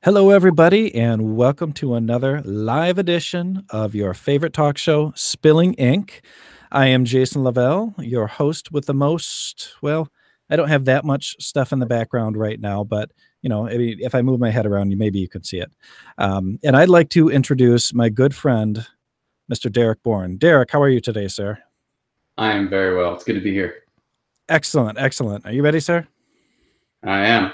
Hello, everybody, and welcome to another live edition of your favorite talk show, Spilling Ink. I am Jason Lavelle, your host with the most. Well, I don't have that much stuff in the background right now, but if I move my head around, maybe you can see it. And I'd like to introduce my good friend, Mr. Derek Borne. Derek, how are you today, sir? I am very well. It's good to be here. Excellent, excellent. Are you ready, sir? I am.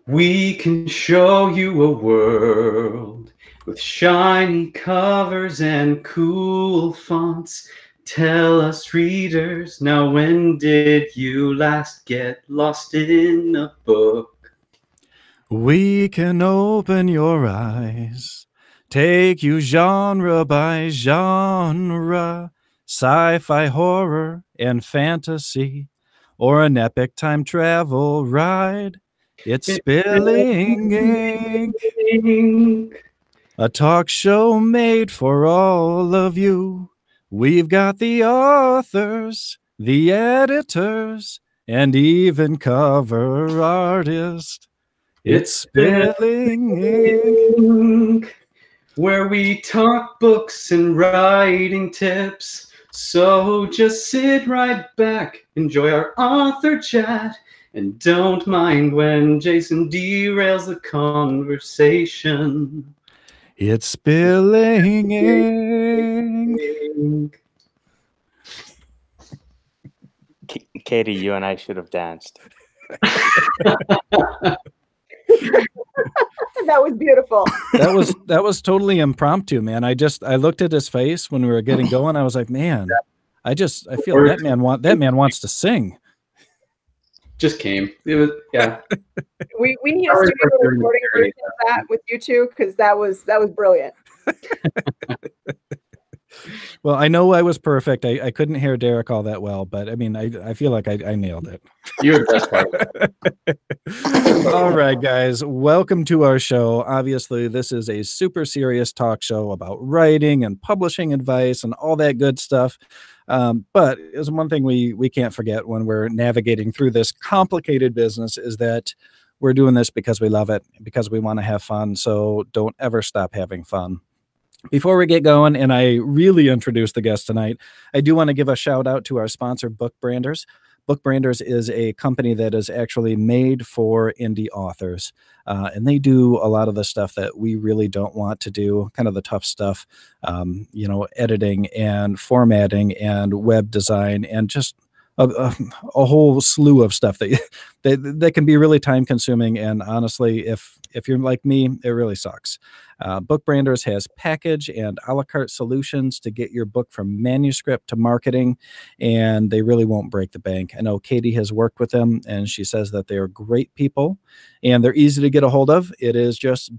We can show you a world with shiny covers and cool fonts. Tell us, readers, now when did you last get lost in a book? We can open your eyes, take you genre by genre, sci-fi, horror, and fantasy, or an epic time travel ride. It's Spilling Ink, a talk show made for all of you. We've got the authors, the editors, and even cover artists. It's Spilling Ink, where we talk books and writing tips. So just sit right back, enjoy our author chat, and don't mind when Jason derails the conversation. It's Spilling Ink. Katie, you and I should have danced. That was beautiful. That was totally impromptu, man. I looked at his face when we were getting going. I was like, man, I feel that man wants to sing. Just came. It was We need a studio recording version of that with you two, because that was brilliant. Well, I know I was perfect. I couldn't hear Derek all that well, but I mean, I feel like I nailed it. You're the best part. All right, guys, welcome to our show. Obviously, this is a super serious talk show about writing and publishing advice and all that good stuff. But there's one thing we can't forget when we're navigating through this complicated business is that we're doing this because we love it, because we want to have fun. So don't ever stop having fun. Before we get going, and I really introduce the guest tonight, I do want to give a shout out to our sponsor, Book Branders. Book Branders is a company that is actually made for indie authors, and they do a lot of the stuff that we really don't want to do, kind of the tough stuff, editing and formatting and web design and just a whole slew of stuff that can be really time consuming. And honestly, if you're like me, it really sucks. Book Branders has package and a la carte solutions to get your book from manuscript to marketing, and they really won't break the bank. I know Katie has worked with them, and she says that they are great people, and they're easy to get a hold of. It is just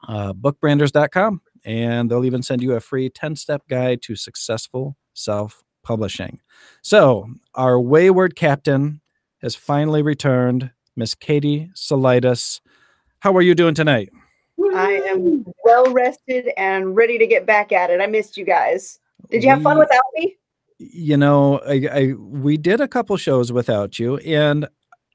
bookbranders.com, and they'll even send you a free 10-step guide to successful self-publishing. So our wayward captain has finally returned, Miss Katie Solitis. How are you doing tonight? I am well rested and ready to get back at it. I missed you guys. Did you have fun without me? We did a couple shows without you, and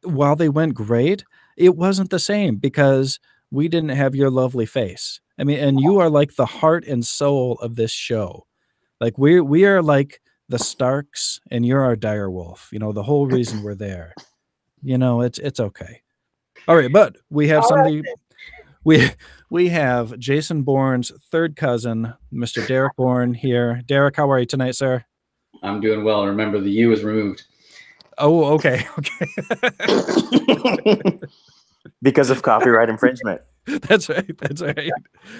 while they went great, it wasn't the same because we didn't have your lovely face. I mean, and you are like the heart and soul of this show. Like we are like the Starks, and you're our dire wolf. The whole reason we're there. It's okay. All right, but we have somebody. We have Jason Bourne's third cousin, Mr. Derek Borne here. Derek, how are you tonight, sir? I'm doing well. Remember, the U is removed. Oh, okay. Because of copyright infringement. That's right.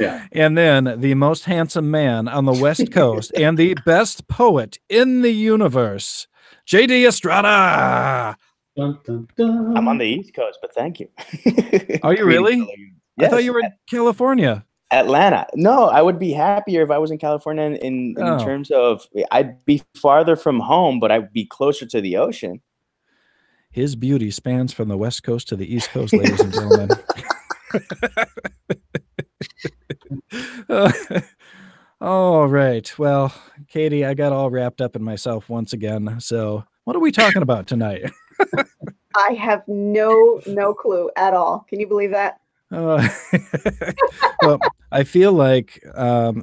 Yeah. And then the most handsome man on the West Coast and the best poet in the universe, J.D. Estrada. Dun, dun, dun. I'm on the East Coast, but thank you. Are you really? Yes. I thought you were in California. Atlanta. No, I would be happier if I was in California in terms of I'd be farther from home, but I'd be closer to the ocean. His beauty spans from the West Coast to the East Coast, ladies and gentlemen. All right. Well, Katie, I got all wrapped up in myself once again. So what are we talking about tonight? I have no clue at all. Can you believe that? Uh, well, I feel like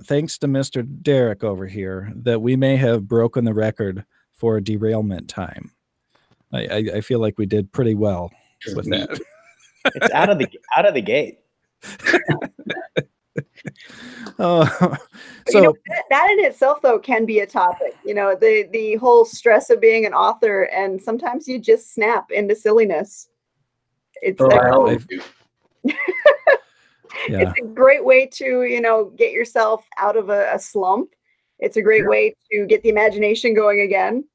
thanks to Mr. Derek over here, that we may have broken the record for derailment time. I feel like we did pretty well with that. It's out of the gate. So that in itself though can be a topic. The whole stress of being an author, and sometimes you just snap into silliness. It's it's a great way to get yourself out of a slump. It's a great way to get the imagination going again.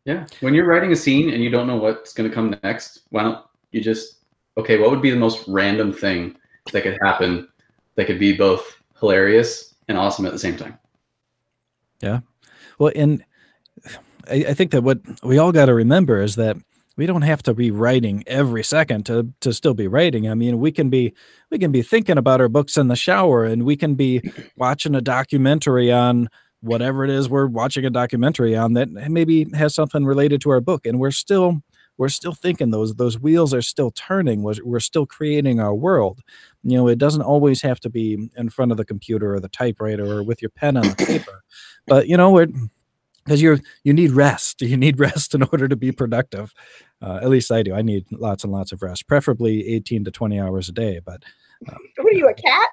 Yeah, when you're writing a scene and you don't know what's going to come next, why don't you just, okay, what would be the most random thing that could happen that could be both hilarious and awesome at the same time? Yeah. Well, and I think that what we all got to remember is that we don't have to be writing every second to still be writing. I mean, we can be thinking about our books in the shower, and we can be watching a documentary on whatever it is we're watching a documentary on that maybe has something related to our book, and we're still thinking. Those wheels are still turning. We're still creating our world. It doesn't always have to be in front of the computer or the typewriter or with your pen on the paper, but because you need rest. You need rest in order to be productive. At least I do. I need lots and lots of rest, preferably 18 to 20 hours a day. But what are you, a cat?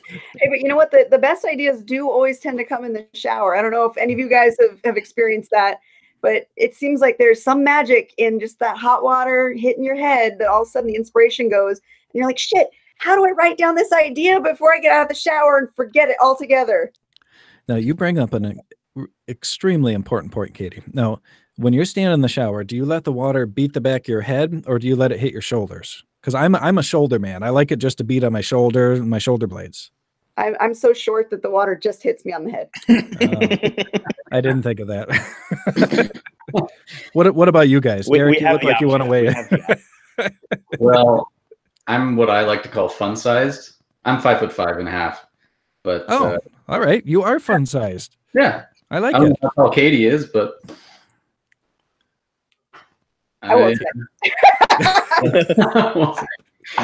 Hey, but you know what? The best ideas do always tend to come in the shower. I don't know if any of you guys have experienced that, but it seems like there's some magic in just that hot water hitting your head that all of a sudden the inspiration goes, and you're like, shit, how do I write down this idea before I get out of the shower and forget it altogether? Now, you bring up an extremely important point, Katie. Now, when you're standing in the shower, do you let the water beat the back of your head, or do you let it hit your shoulders? Because I'm a shoulder man. I like it just to beat on my shoulder and my shoulder blades. I'm so short that the water just hits me on the head. I didn't think of that. What about you guys? Derek, you look like you want to weigh in. Well, I'm what I like to call fun-sized. I'm 5'5.5", but all right, you are fun-sized. Yeah, I like I don't it. know how Katie is, but I won't say.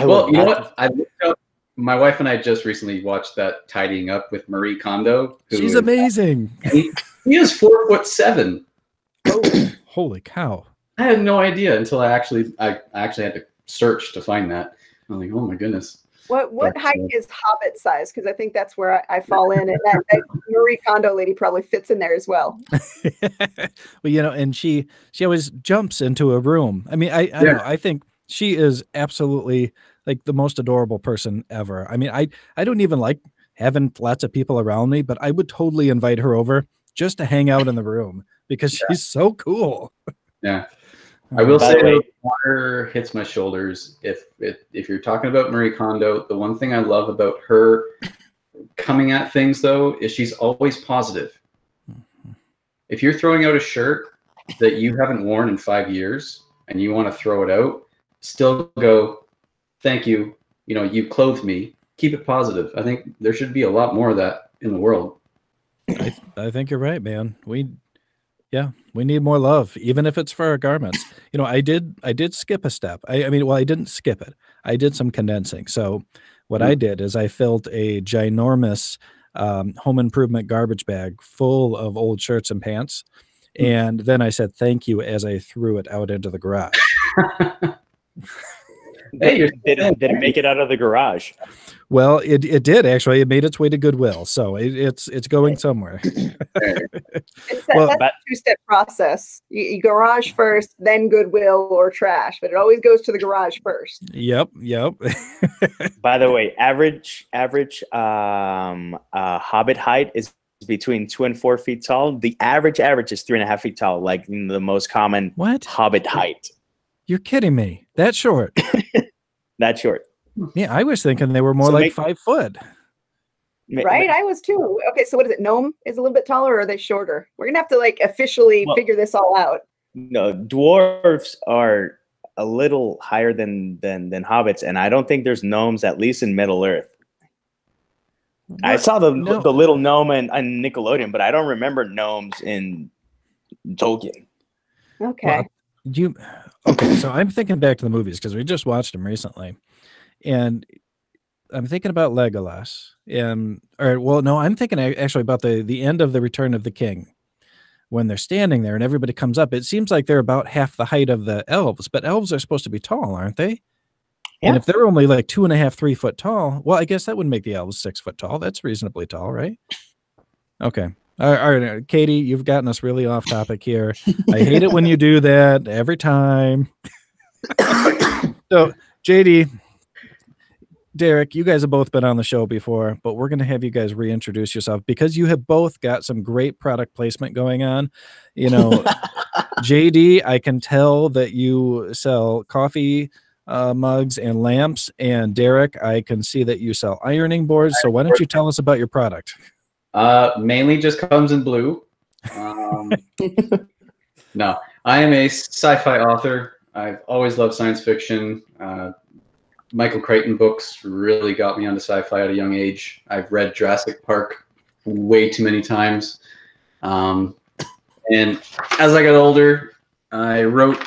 Well, you know what? I looked up. My wife and I just recently watched that Tidying Up with Marie Kondo. She's amazing. He is 4'7". Oh, holy cow! I had no idea until I actually had to search to find that. I'm like, oh my goodness. What height is Hobbit size? Because I think that's where I fall in, and that Marie Kondo lady probably fits in there as well. Well, and she always jumps into a room. I mean, I don't know, I think she is absolutely like the most adorable person ever. I mean, I don't even like having lots of people around me, but I would totally invite her over just to hang out in the room because she's so cool. Yeah. I will say the water hits my shoulders. If you're talking about Marie Kondo, the one thing I love about her coming at things though is she's always positive. If you're throwing out a shirt that you haven't worn in 5 years and you want to throw it out, still go, thank you. You clothed me. Keep it positive. I think there should be a lot more of that in the world. I think you're right, man. We need more love, even if it's for our garments. I did skip a step. I didn't skip it. I did some condensing. So what I did is I filled a ginormous home improvement garbage bag full of old shirts and pants. And then I said, thank you, as I threw it out into the garage. Hey, did it make it out of the garage? Well, it did actually. It made its way to Goodwill, so it's going somewhere. That's a two-step process. You garage first, then Goodwill or trash, but it always goes to the garage first. Yep. By the way, average Hobbit height is between 2 and 4 feet tall. The average is 3.5 feet tall, like the most common Hobbit height. You're kidding me? That short? That short. Yeah, I was thinking they were more like 5 foot. Right, I was too. Okay, so what is it? Gnome is a little bit taller, or are they shorter? We're gonna have to officially figure this all out. No, dwarves are a little higher than hobbits, and I don't think there's gnomes, at least in Middle Earth. What? I saw the little gnome in Nickelodeon, but I don't remember gnomes in Tolkien. Okay. You okay? So I'm thinking back to the movies because we just watched them recently, and I'm thinking about Legolas. No, I'm thinking actually about the end of the Return of the King when they're standing there and everybody comes up. It seems like they're about half the height of the elves, but elves are supposed to be tall, aren't they? Yeah. And if they're only like 2.5, 3 foot tall, well, I guess that would make the elves 6 foot tall. That's reasonably tall, right? Okay. All right, Katie, you've gotten us really off topic here. I hate it when you do that every time. So, JD, Derek, you guys have both been on the show before, but we're going to have you guys reintroduce yourself because you have both got some great product placement going on. You know, JD, I can tell that you sell coffee mugs and lamps, and Derek, I can see that you sell ironing boards. So why don't you tell us about your product? Mainly just comes in blue. No, I am a sci-fi author. I've always loved science fiction. Michael Crichton books really got me onto sci-fi at a young age. I've read Jurassic Park way too many times. And as I got older, I wrote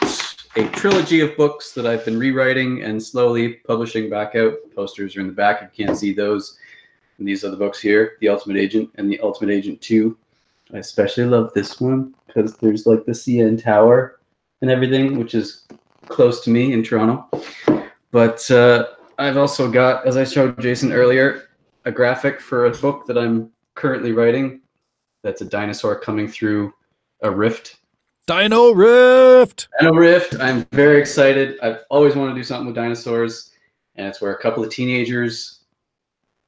a trilogy of books that I've been rewriting and slowly publishing back out. Posters are in the back if you can't see those. And these are the books here, The Ultimate Agent and The Ultimate Agent 2. I especially love this one because there's like the CN Tower and everything, which is close to me in Toronto. But I've also got, as I showed Jason earlier, a graphic for a book that I'm currently writing. That's a dinosaur coming through a rift. Dino Rift! Dino Rift. I'm very excited. I've always wanted to do something with dinosaurs. And it's where a couple of teenagers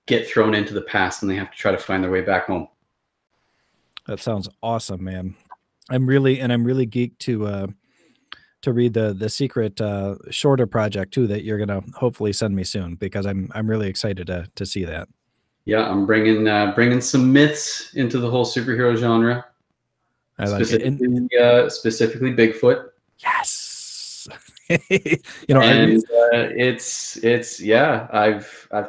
get thrown into the past and they have to try to find their way back home. That sounds awesome, man. I'm really geeked to read the secret shorter project too that you're gonna hopefully send me soon because I'm really excited to see that. Yeah, I'm bringing some myths into the whole superhero genre. I like it. Specifically Bigfoot. Yes. I've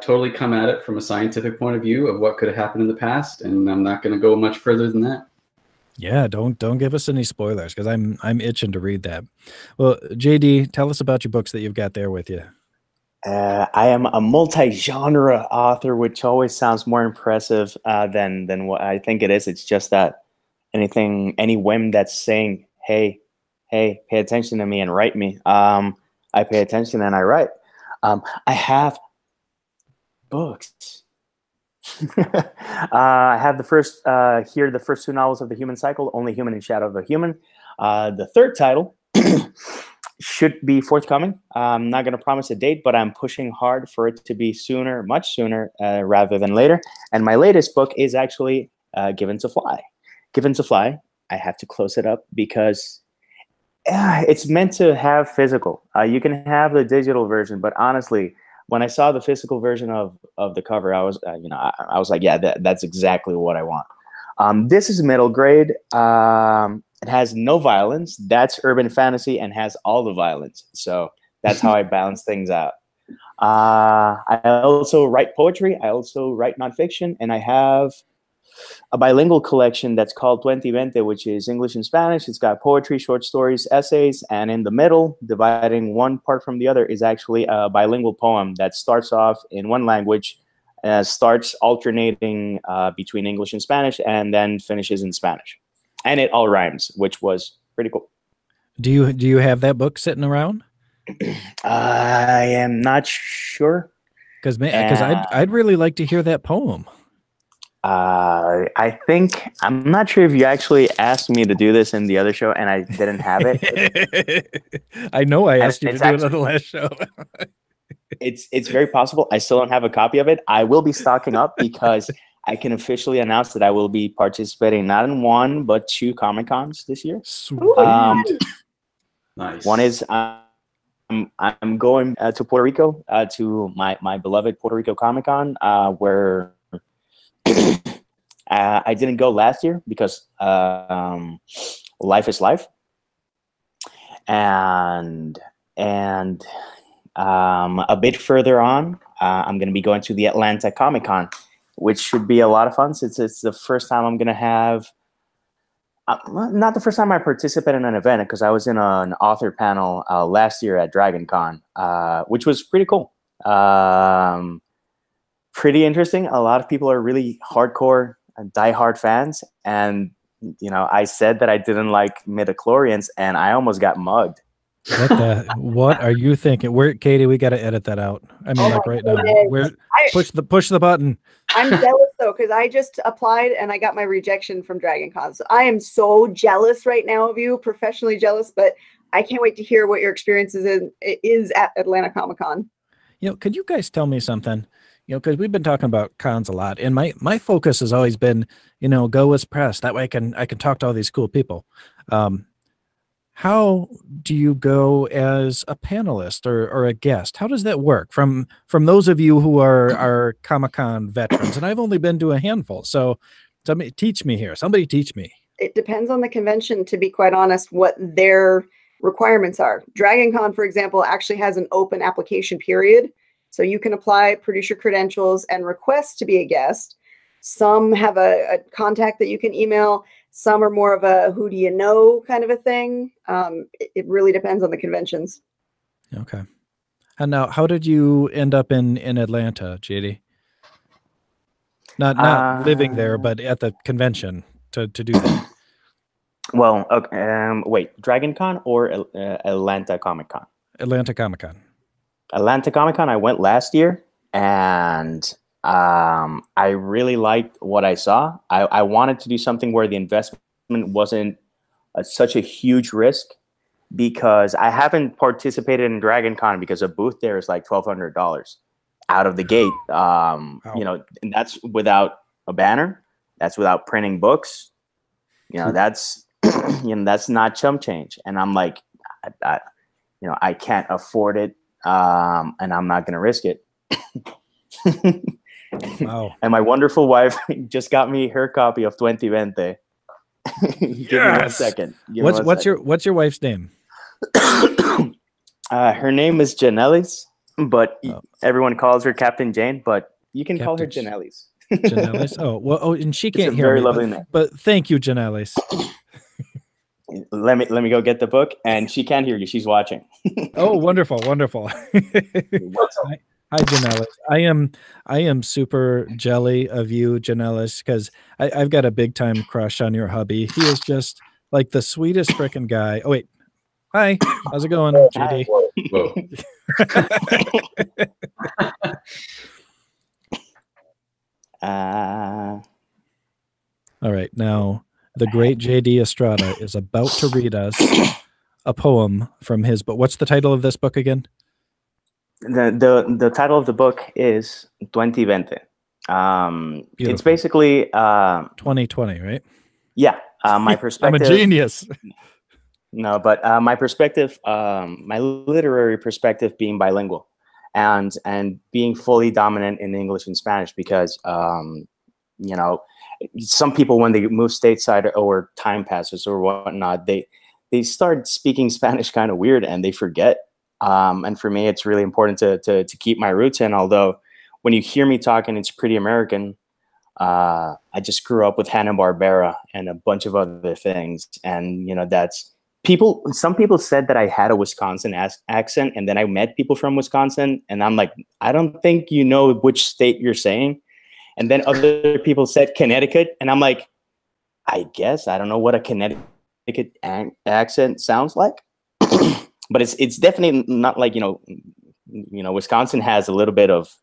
totally come at it from a scientific point of view of what could have happened in the past, and I'm not going to go much further than that. Yeah, don't give us any spoilers because I'm itching to read that. Well, JD, tell us about your books that you've got there with you. I am a multi-genre author, which always sounds more impressive than what I think it is. It's just that any whim that's saying, hey, pay attention to me and write me. I pay attention and I write. I have books. I have the first 2 novels of the Human Cycle, Only Human and Shadow of the Human. The third title should be forthcoming. I'm not going to promise a date, but I'm pushing hard for it to be sooner, much sooner, rather than later. And my latest book is actually Given to Fly. Given to Fly. I have to close it up because it's meant to have physical. You can have the digital version, but honestly, when I saw the physical version of the cover, I was I was like, yeah, that's exactly what I want. This is middle grade. It has no violence. That's urban fantasy and has all the violence. So that's how I balance things out. I also write poetry. I also write nonfiction, and I have a bilingual collection that's called 2020, which is English and Spanish. It's got poetry, short stories, essays, and in the middle, dividing one part from the other, is actually a bilingual poem that starts off in one language, starts alternating between English and Spanish, and then finishes in Spanish. And it all rhymes, which was pretty cool. Do you have that book sitting around? I am not sure. Because I'd really like to hear that poem. I think, I'm not sure if you actually asked me to do this in the other show and I didn't have it. I know I asked you to do it on the last show. It's very possible. I still don't have a copy of it. I will be stocking up because I can officially announce that I will be participating not in 1, but 2 Comic-Cons this year. Sweet. Nice. One is I'm going to Puerto Rico, to my beloved Puerto Rico Comic-Con, where I didn't go last year because life is life, and a bit further on, I'm going to be going to the Atlanta Comic-Con, which should be a lot of fun since it's the first time I'm going to have Not the first time I participated in an event, because I was in an author panel last year at Dragon Con, which was pretty cool. Pretty interesting. A lot of people are really hardcore, diehard fans. And, I said that I didn't like midichlorians, and I almost got mugged. What are you thinking? Katie, we got to edit that out. I mean, right now. Push the button. I'm jealous though, because I just applied and I got my rejection from Dragon Con. So I am so jealous right now of you, professionally jealous, but I can't wait to hear what your experience is at Atlanta Comic Con. Could you guys tell me something? Because we've been talking about cons a lot, and my focus has always been, go as press. That way I can talk to all these cool people. How do you go as a panelist or a guest? How does that work from those of you who are Comic-Con veterans? And I've only been to a handful. So teach me here. Somebody teach me. It depends on the convention, to be quite honest, what their requirements are. Dragon Con, for example, actually has an open application period. So you can apply, produce your credentials, and request to be a guest. Some have a contact that you can email. Some are more of a who do you know kind of a thing. It really depends on the conventions. Okay. And now, how did you end up in Atlanta, JD? Not living there, but at the convention to do that. Well, okay, wait, Dragon Con or Atlanta Comic Con? Atlanta Comic Con. Atlanta Comic Con, I went last year, and I really liked what I saw. I wanted to do something where the investment wasn't such a huge risk, because I haven't participated in Dragon Con because a booth there is like $1,200 out of the gate. Wow. And that's without a banner. That's without printing books. That's that's not chump change. And I'm like, I can't afford it, and I'm not going to risk it. Wow. And my wonderful wife just got me her copy of 2020. Give me 1 second. What's your wife's name? Her name is Janellis, but everyone calls her Captain Jane, but you can call her Janellis. Janellis? Oh, well, and she can't hear very me, lovely name. But thank you, Janellis. Let me go get the book, and she can't hear you. She's watching. Oh, wonderful. Hi, Janellis. I am super jelly of you, Janellis, because I've got a big time crush on your hubby. He is just like the sweetest freaking guy. Oh wait, hi, how's it going, JD? Whoa. All right, now the great JD Estrada is about to read us a poem from his book. What's the title of this book again? The title of the book is 2020. It's basically 2020, right? Yeah. My perspective. I'm a genius. No, but my perspective, my literary perspective, being bilingual, and being fully dominant in English and Spanish, because some people, when they move stateside or time passes or whatnot, they start speaking Spanish kind of weird, and they forget. And for me, it's really important to keep my roots in. Although when you hear me talking, it's pretty American. I just grew up with Hanna-Barbera and a bunch of other things. And, some people said that I had a Wisconsin accent, and then I met people from Wisconsin, and I'm like, I don't think you know which state you're saying. And then other people said Connecticut, and I'm like, I guess I don't know what a Connecticut accent sounds like. But it's definitely not like, Wisconsin has a little bit of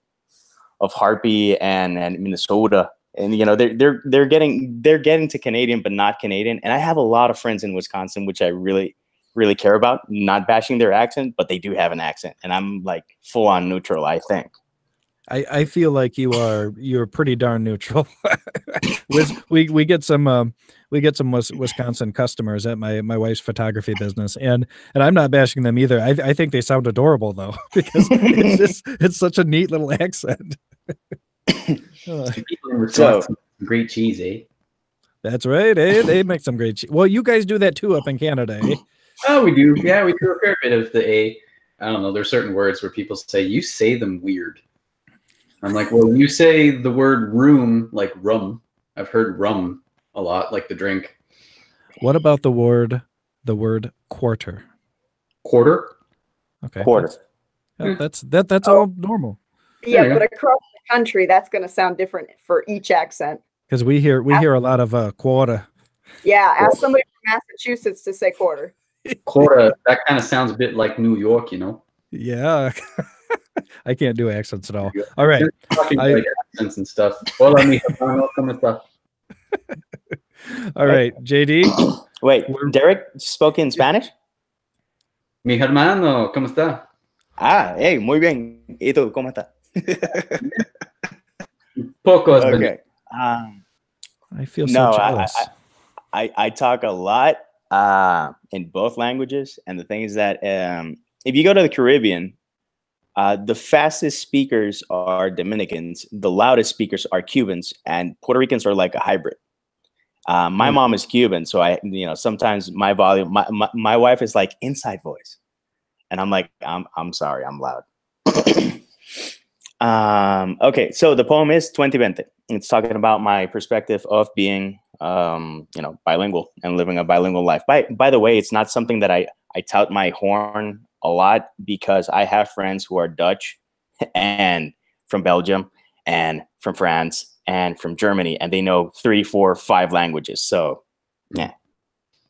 Harpy and Minnesota, and they're getting to Canadian, but not Canadian. And I have a lot of friends in Wisconsin, which I really, really care about. Not bashing their accent, but they do have an accent, and I'm like full on neutral, I think. I feel like you're pretty darn neutral. we get some Wisconsin customers at my wife's photography business, and I'm not bashing them either. I think they sound adorable though, because it's such a neat little accent. So great cheese, eh? That's right. They make some great cheese. Well, you guys do that too up in Canada, eh? Oh, we do. Yeah, we do a fair bit of the A. I don't know. There's certain words where people say you say them weird. I'm like, well, you say the word room like rum. I've heard rum a lot, like the drink. What about the word quarter? Quarter. Okay. Quarter. That's all normal. Yeah, but across the country, that's going to sound different for each accent. Because we hear a lot of quarter. Yeah, ask somebody from Massachusetts to say quarter. Quarter. That kind of sounds a bit like New York, you know. Yeah. I can't do accents at all. All right. Talking like accents and stuff. Hola, mi hermano, ¿cómo está? All right, JD. Wait, Derek spoke in Spanish? Mi hermano, ¿cómo está? Ah, hey, muy bien. ¿Y tú, cómo está? Poco español. Okay. I feel so jealous. I talk a lot in both languages, and the thing is that if you go to the Caribbean, the fastest speakers are Dominicans, the loudest speakers are Cubans, and Puerto Ricans are like a hybrid. My mom is Cuban, so sometimes my volume, my wife is like inside voice, and I'm like, I'm sorry, I'm loud. Okay, so the poem is 2020. It's talking about my perspective of being, bilingual and living a bilingual life. By the way, it's not something that I tout my horn a lot, because I have friends who are Dutch and from Belgium and from France and from Germany, and they know 3, 4, 5 languages. So yeah,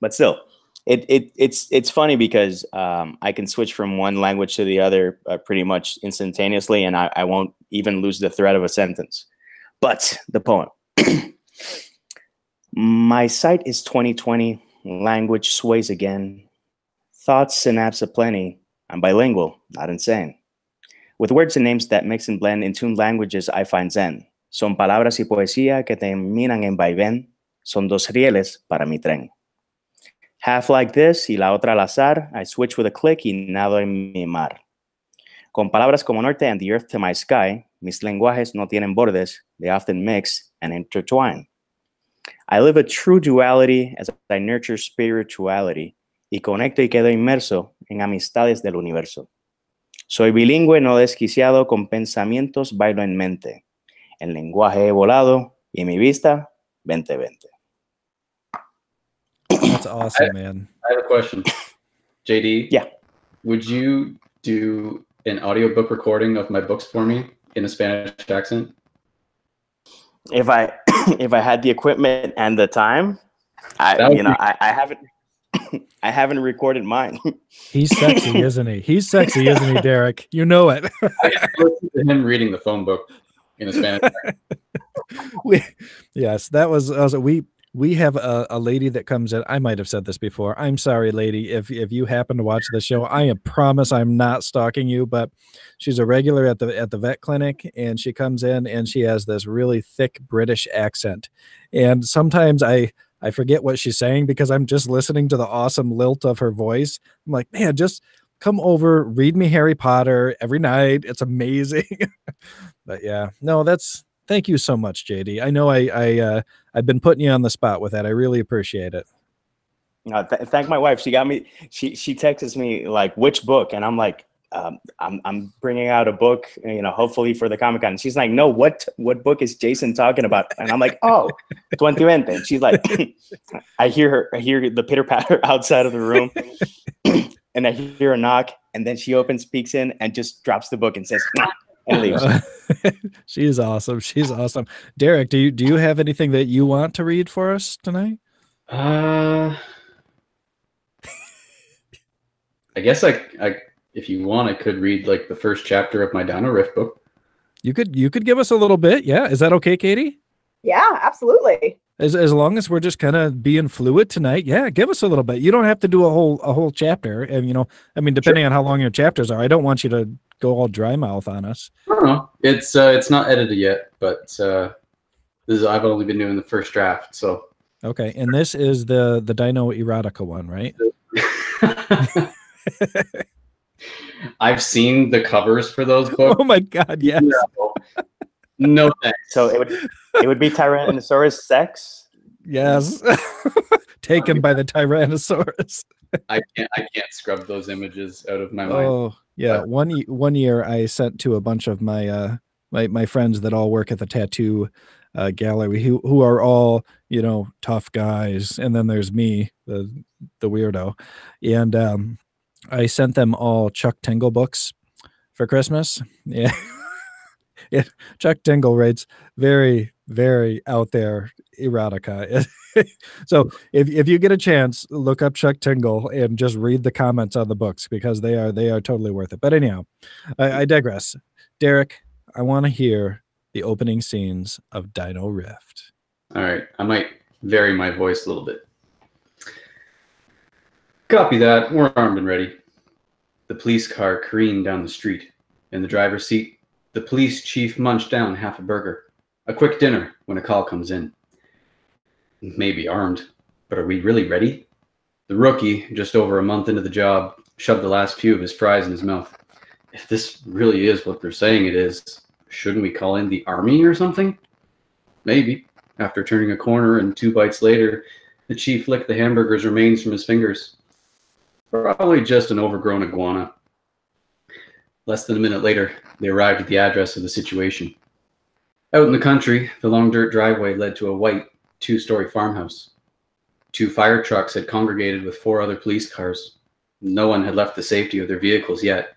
but still, it's funny because I can switch from one language to the other pretty much instantaneously, and I won't even lose the thread of a sentence. But the poem. My sight is 2020, language sways again. Thoughts synapse aplenty. I'm bilingual, not insane. With words and names that mix and blend in tuned languages, I find zen. Son palabras y poesía que terminan en vaivén. Son dos rieles para mi tren. Half like this y la otra al azar, I switch with a click y nado en mi mar. Con palabras como norte and the earth to my sky, mis lenguajes no tienen bordes, they often mix and intertwine. I live a true duality as I nurture spirituality y conecto y quedo inmerso en amistades del universo. Soy bilingüe no desquiciado, con pensamientos bailo en mente. El lenguaje he volado y mi vista 2020. That's awesome, man. I have a question. JD? Yeah. Would you do an audiobook recording of my books for me in a Spanish accent? If I had the equipment and the time, I haven't recorded mine. He's sexy, isn't he? He's sexy, isn't he, Derek? You know it. I listened to him reading the phone book in a Spanish accent. Yes, we have a lady that comes in. I might have said this before. I'm sorry, lady, if you happen to watch the show. I promise I'm not stalking you, but she's a regular at the vet clinic, and she comes in and she has this really thick British accent. And sometimes I forget what she's saying because I'm just listening to the awesome lilt of her voice. I'm like, man, just come over, read me Harry Potter every night. It's amazing. But yeah, no, thank you so much, JD. I know I've been putting you on the spot with that. I really appreciate it. Thank my wife. She got me. She texts me like, which book? And I'm like, I'm bringing out a book, hopefully for the Comic-Con. She's like, no, what book is Jason talking about? And I'm like, oh, 2020. And she's like, I hear the pitter patter outside of the room, and I hear a knock, and then she peeks in, and just drops the book and says, nah, and leaves. She's awesome. She's awesome. Derek, do you have anything that you want to read for us tonight? I guess if you want, I could read like the first chapter of my Dino Riff book. You could give us a little bit. Yeah. Is that okay, Katie? Yeah, absolutely. As long as we're just kind of being fluid tonight. Yeah. Give us a little bit. You don't have to do a whole chapter. And, depending on how long your chapters are, I don't want you to go all dry mouth on us. I don't know. It's not edited yet, but I've only been doing the first draft. So. Okay. And this is the Dino Erotica one, right? I've seen the covers for those books. Oh my God, yes. No thanks. So it would be Tyrannosaurus sex? Yes. Taken by the Tyrannosaurus. I can't scrub those images out of my mind. Oh yeah. One year I sent to a bunch of my my friends that all work at the tattoo gallery who are all tough guys, and then there's me, the weirdo. And I sent them all Chuck Tingle books for Christmas. Yeah. Yeah, Chuck Tingle writes very, very out there erotica. So if you get a chance, look up Chuck Tingle and just read the comments on the books, because they are totally worth it. But anyhow, I digress. Derek, I want to hear the opening scenes of Dino Rift. All right, I might vary my voice a little bit. Copy that. We're armed and ready. The police car careened down the street. In the driver's seat, the police chief munched down half a burger. A quick dinner when a call comes in. Maybe armed, but are we really ready? The rookie, just over a month into the job, shoved the last few of his fries in his mouth. If this really is what they're saying it is, shouldn't we call in the army or something? Maybe. After turning a corner and 2 bites later, the chief licked the hamburger's remains from his fingers. Probably just an overgrown iguana. Less than a minute later, they arrived at the address of the situation. Out in the country, the long dirt driveway led to a white, 2-story farmhouse. 2 fire trucks had congregated with 4 other police cars. No one had left the safety of their vehicles yet.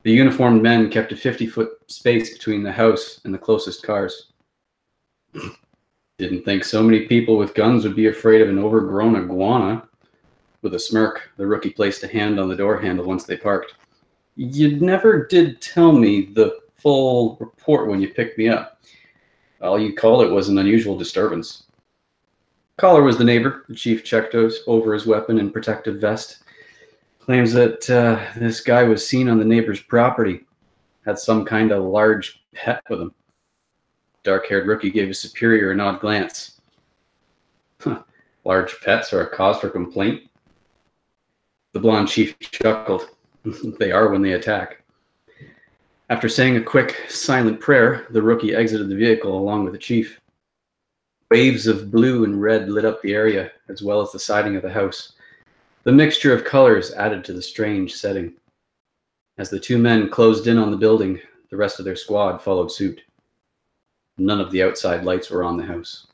The uniformed men kept a 50-foot space between the house and the closest cars. Didn't think so many people with guns would be afraid of an overgrown iguana. With a smirk, the rookie placed a hand on the door handle once they parked. You never did tell me the full report when you picked me up. All you called it was an unusual disturbance. Caller was the neighbor. The chief checked over his weapon and protective vest. Claims that this guy was seen on the neighbor's property. Had some kind of large pet with him. Dark-haired rookie gave his superior an odd glance. Large pets are a cause for complaint? The blonde chief chuckled. They are when they attack. After saying a quick, silent prayer, the rookie exited the vehicle along with the chief. Waves of blue and red lit up the area, as well as the siding of the house. The mixture of colors added to the strange setting. As the 2 men closed in on the building, the rest of their squad followed suit. None of the outside lights were on the house.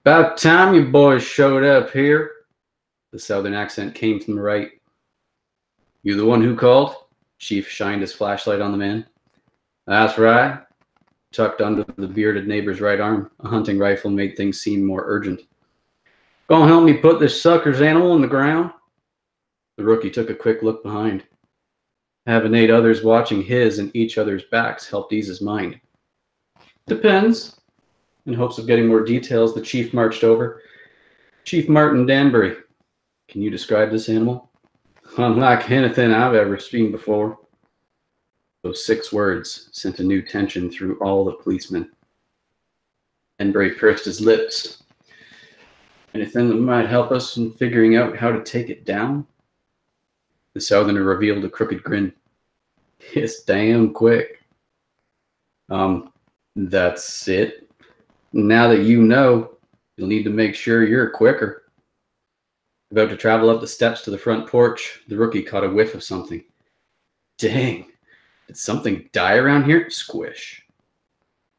About time you boys showed up here. The southern accent came from the right. You the one who called? Chief shined his flashlight on the man. That's right. Tucked under the bearded neighbor's right arm, a hunting rifle made things seem more urgent. Gonna help me put this sucker's animal in the ground? The rookie took a quick look behind. Having 8 others watching his and each other's backs helped ease his mind. Depends. In hopes of getting more details, the chief marched over. Chief Martin Danbury. Can you describe this animal? Unlike anything I've ever seen before. Those 6 words sent a new tension through all the policemen. Danbury pursed his lips. Anything that might help us in figuring out how to take it down? The southerner revealed a crooked grin. It's damn quick. That's it. Now that you know, you'll need to make sure you're quicker. About to travel up the steps to the front porch, the rookie caught a whiff of something. Dang, did something die around here? Squish.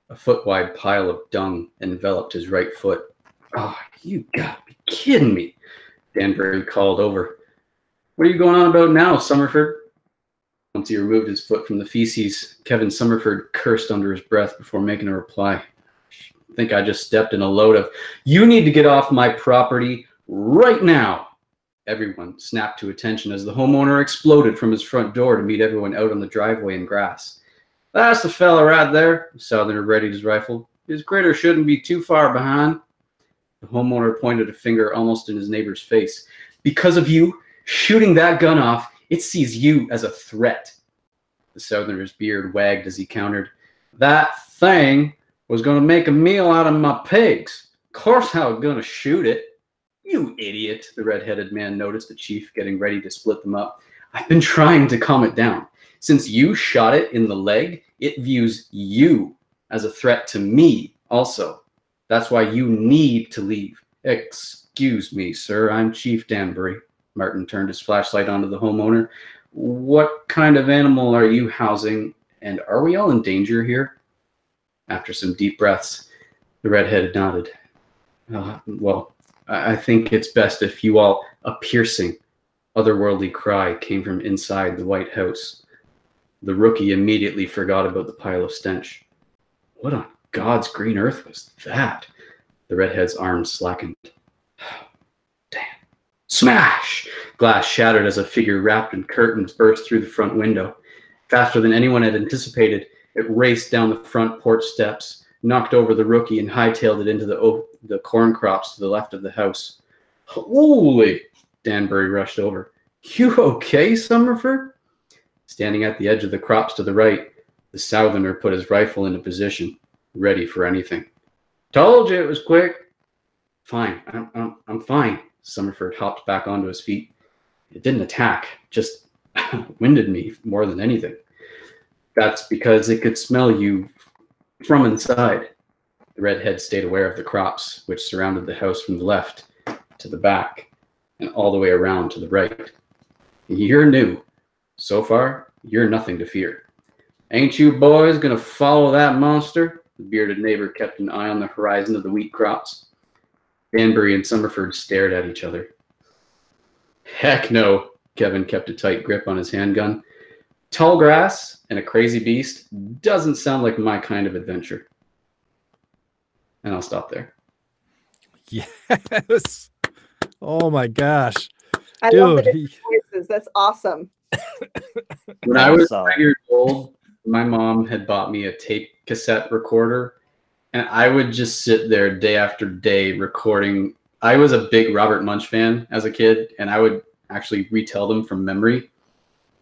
A foot-wide pile of dung enveloped his right foot. Oh, you gotta be kidding me, Danbury called over. What are you going on about now, Summerford? Once he removed his foot from the feces, Kevin Summerford cursed under his breath before making a reply. I think I just stepped in a load of, you need to get off my property right now. Everyone snapped to attention as the homeowner exploded from his front door to meet everyone out on the driveway and grass. That's the fella right there. The southerner readied his rifle. His critter shouldn't be too far behind. The homeowner pointed a finger almost in his neighbor's face. Because of you shooting that gun off, it sees you as a threat. The southerner's beard wagged as he countered. That thing was going to make a meal out of my pigs. Of course I was going to shoot it. You idiot, the red-headed man noticed the chief getting ready to split them up. I've been trying to calm it down. Since you shot it in the leg, it views you as a threat to me also. That's why you need to leave. Excuse me, sir. I'm Chief Danbury. Martin turned his flashlight onto the homeowner. What kind of animal are you housing, and are we all in danger here? After some deep breaths, the red-headed nodded. Well, I think it's best if you all, a piercing, otherworldly cry came from inside the White House. The rookie immediately forgot about the pile of stench. What on God's green earth was that? The redhead's arms slackened. Damn. Smash! Glass shattered as a figure wrapped in curtains burst through the front window. Faster than anyone had anticipated, it raced down the front porch steps, knocked over the rookie, and hightailed it into the corn crops to the left of the house. Holy! Danbury rushed over. You okay, Summerford? Standing at the edge of the crops to the right, the southerner put his rifle into position, ready for anything. Told you it was quick. Fine, I'm fine. Summerford hopped back onto his feet. It didn't attack, just winded me more than anything. That's because it could smell you from inside. The redhead stayed aware of the crops, which surrounded the house from the left to the back and all the way around to the right. You're new. So far, you're nothing to fear. Ain't you boys gonna follow that monster? The bearded neighbor kept an eye on the horizon of the wheat crops. Danbury and Summerford stared at each other. Heck no. Kevin kept a tight grip on his handgun. Tall grass and a crazy beast doesn't sound like my kind of adventure. And I'll stop there. Yes. Oh my gosh. I love the different voices. That's awesome. When I was 5 years old, my mom had bought me a tape cassette recorder, and I would just sit there day after day recording. I was a big Robert Munsch fan as a kid, and I would actually retell them from memory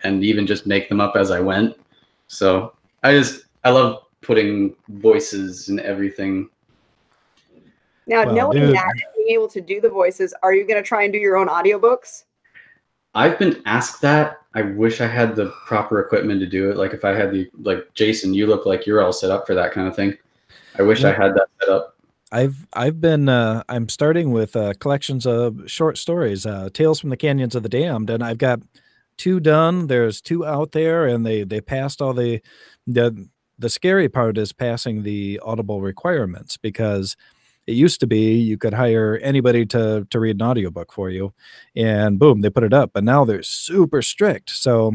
and even just make them up as I went. So I love putting voices and everything. Now, knowing that and being able to do the voices, are you going to try and do your own audiobooks? I've been asked that. I wish I had the proper equipment to do it. Like if I had Jason, you look like you're all set up for that kind of thing. I wish I had that set up. I've been I'm starting with collections of short stories, Tales from the Canyons of the Damned, and I've got 2 done. There's 2 out there, and they passed all the scary part is passing the Audible requirements, because it used to be you could hire anybody to read an audiobook for you, and boom, they put it up. But now they're super strict, so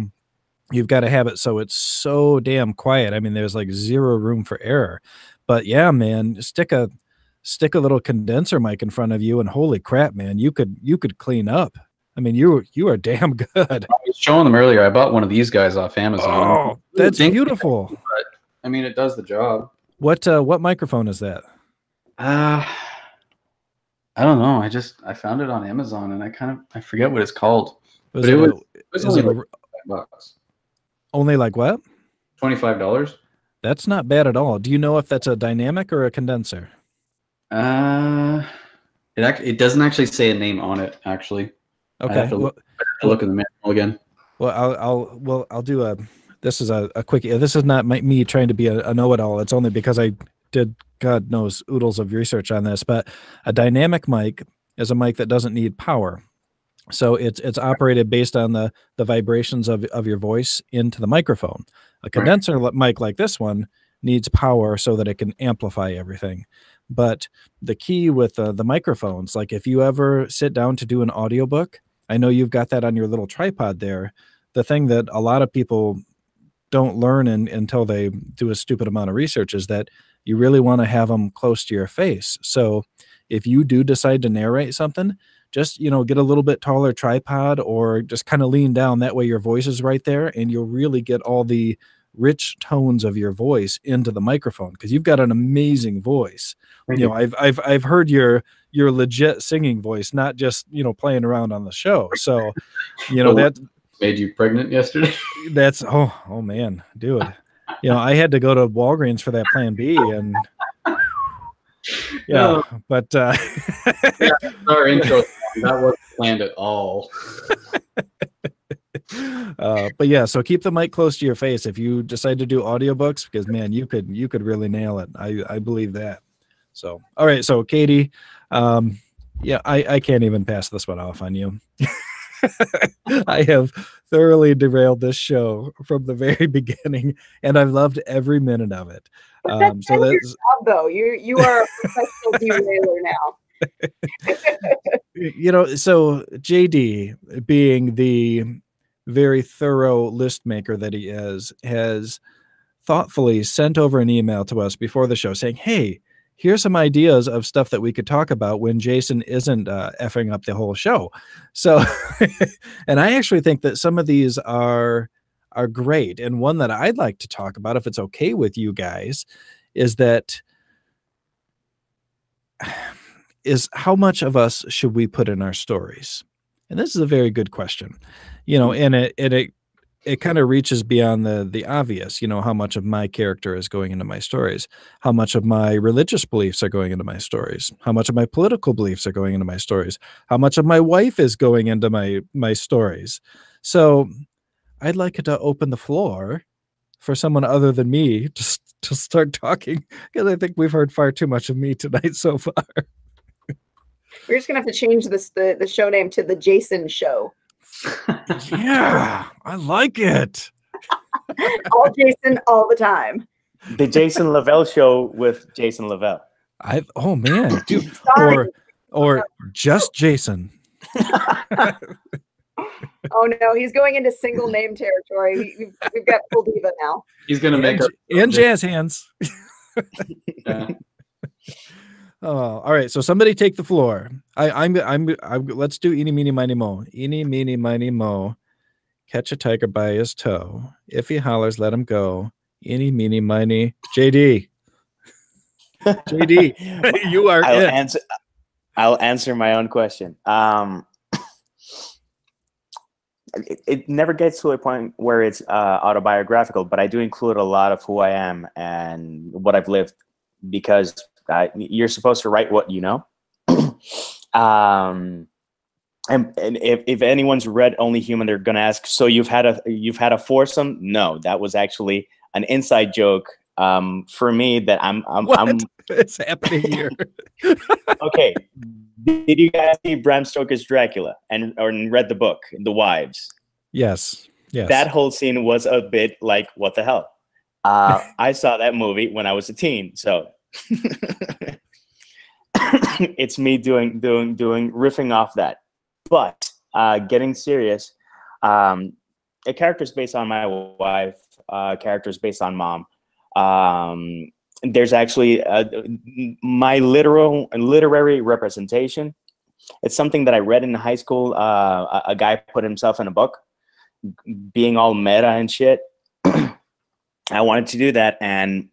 you've got to have it so it's so damn quiet. I mean, there's like 0 room for error. But yeah, man, stick a little condenser mic in front of you, and holy crap, man, you could clean up. I mean, you are damn good. I was showing them earlier. I bought one of these guys off Amazon. Oh, that's beautiful. But, I mean, it does the job. What microphone is that? I don't know. I found it on Amazon, and I forget what it's called. But it was only like $5. Only like what? $25. That's not bad at all. Do you know if that's a dynamic or a condenser? It doesn't actually say a name on it, actually. Okay. I have to look in the manual again. Well, I'll do a. This is a quick. This is not me trying to be a know-it-all. It's only because I did God knows oodles of research on this. But a dynamic mic is a mic that doesn't need power, so it's operated based on the vibrations of your voice into the microphone. A condenser mic like this one needs power so that it can amplify everything. But the key with the microphones, like if you ever sit down to do an audiobook, I know you've got that on your little tripod there. The thing that a lot of people don't learn until they do a stupid amount of research is that you really want to have them close to your face. So if you do decide to narrate something, just, get a little bit taller tripod or just kind of lean down. That way your voice is right there, and you'll really get all the rich tones of your voice into the microphone, because you've got an amazing voice. I've heard your legit singing voice, not just playing around on the show. So that made you pregnant yesterday. That's oh man, dude. I had to go to Walgreens for that Plan B, and but our intro that wasn't planned at all. But yeah, so keep the mic close to your face if you decide to do audiobooks, because man, you could really nail it. I believe that. So all right, so Katie, I can't even pass this one off on you. I have thoroughly derailed this show from the very beginning, and I've loved every minute of it. But that's your job, though. You are a professional derailer now. So JD, being the very thorough list maker that he is, has thoughtfully sent over an email to us before the show saying, hey, here's some ideas of stuff that we could talk about when Jason isn't effing up the whole show. So, and I actually think that some of these are great. And one that I'd like to talk about, if it's okay with you guys, is how much of us should we put in our stories? And this is a very good question, and it kind of reaches beyond the obvious, how much of my character is going into my stories, how much of my religious beliefs are going into my stories, how much of my political beliefs are going into my stories, how much of my wife is going into my stories. So I'd like to open the floor for someone other than me to start talking, because I think we've heard far too much of me tonight so far. We're just gonna have to change the show name to the Jason Show. Yeah, I like it. All Jason, all the time. The Jason Lavelle Show with Jason Lavelle. Oh man, dude, or just Jason. Oh no, he's going into single name territory. We've got full diva now. He's gonna make in jazz hands. Yeah. Oh, all right. So somebody take the floor. I'm let's do eeny, meeny, miny, mo. Eeny, meeny, miny, mo. Catch a tiger by his toe. If he hollers, let him go. Eeny, meeny, miny. JD. JD, you are I'll answer my own question. It never gets to a point where it's autobiographical, but I do include a lot of who I am and what I've lived, because you're supposed to write what you know. And if anyone's read Only Human, they're gonna ask, so you've had a foursome? No, that was actually an inside joke for me that what is happening here? Okay. Did you guys see Bram Stoker's Dracula or read the book, The Wives? Yes. That whole scene was a bit like, what the hell? I saw that movie when I was a teen, so it's me riffing off that. But getting serious, a character's based on my wife, character's based on mom. There's actually my literary representation. It's something that I read in high school. A guy put himself in a book, being all meta and shit. I wanted to do that, and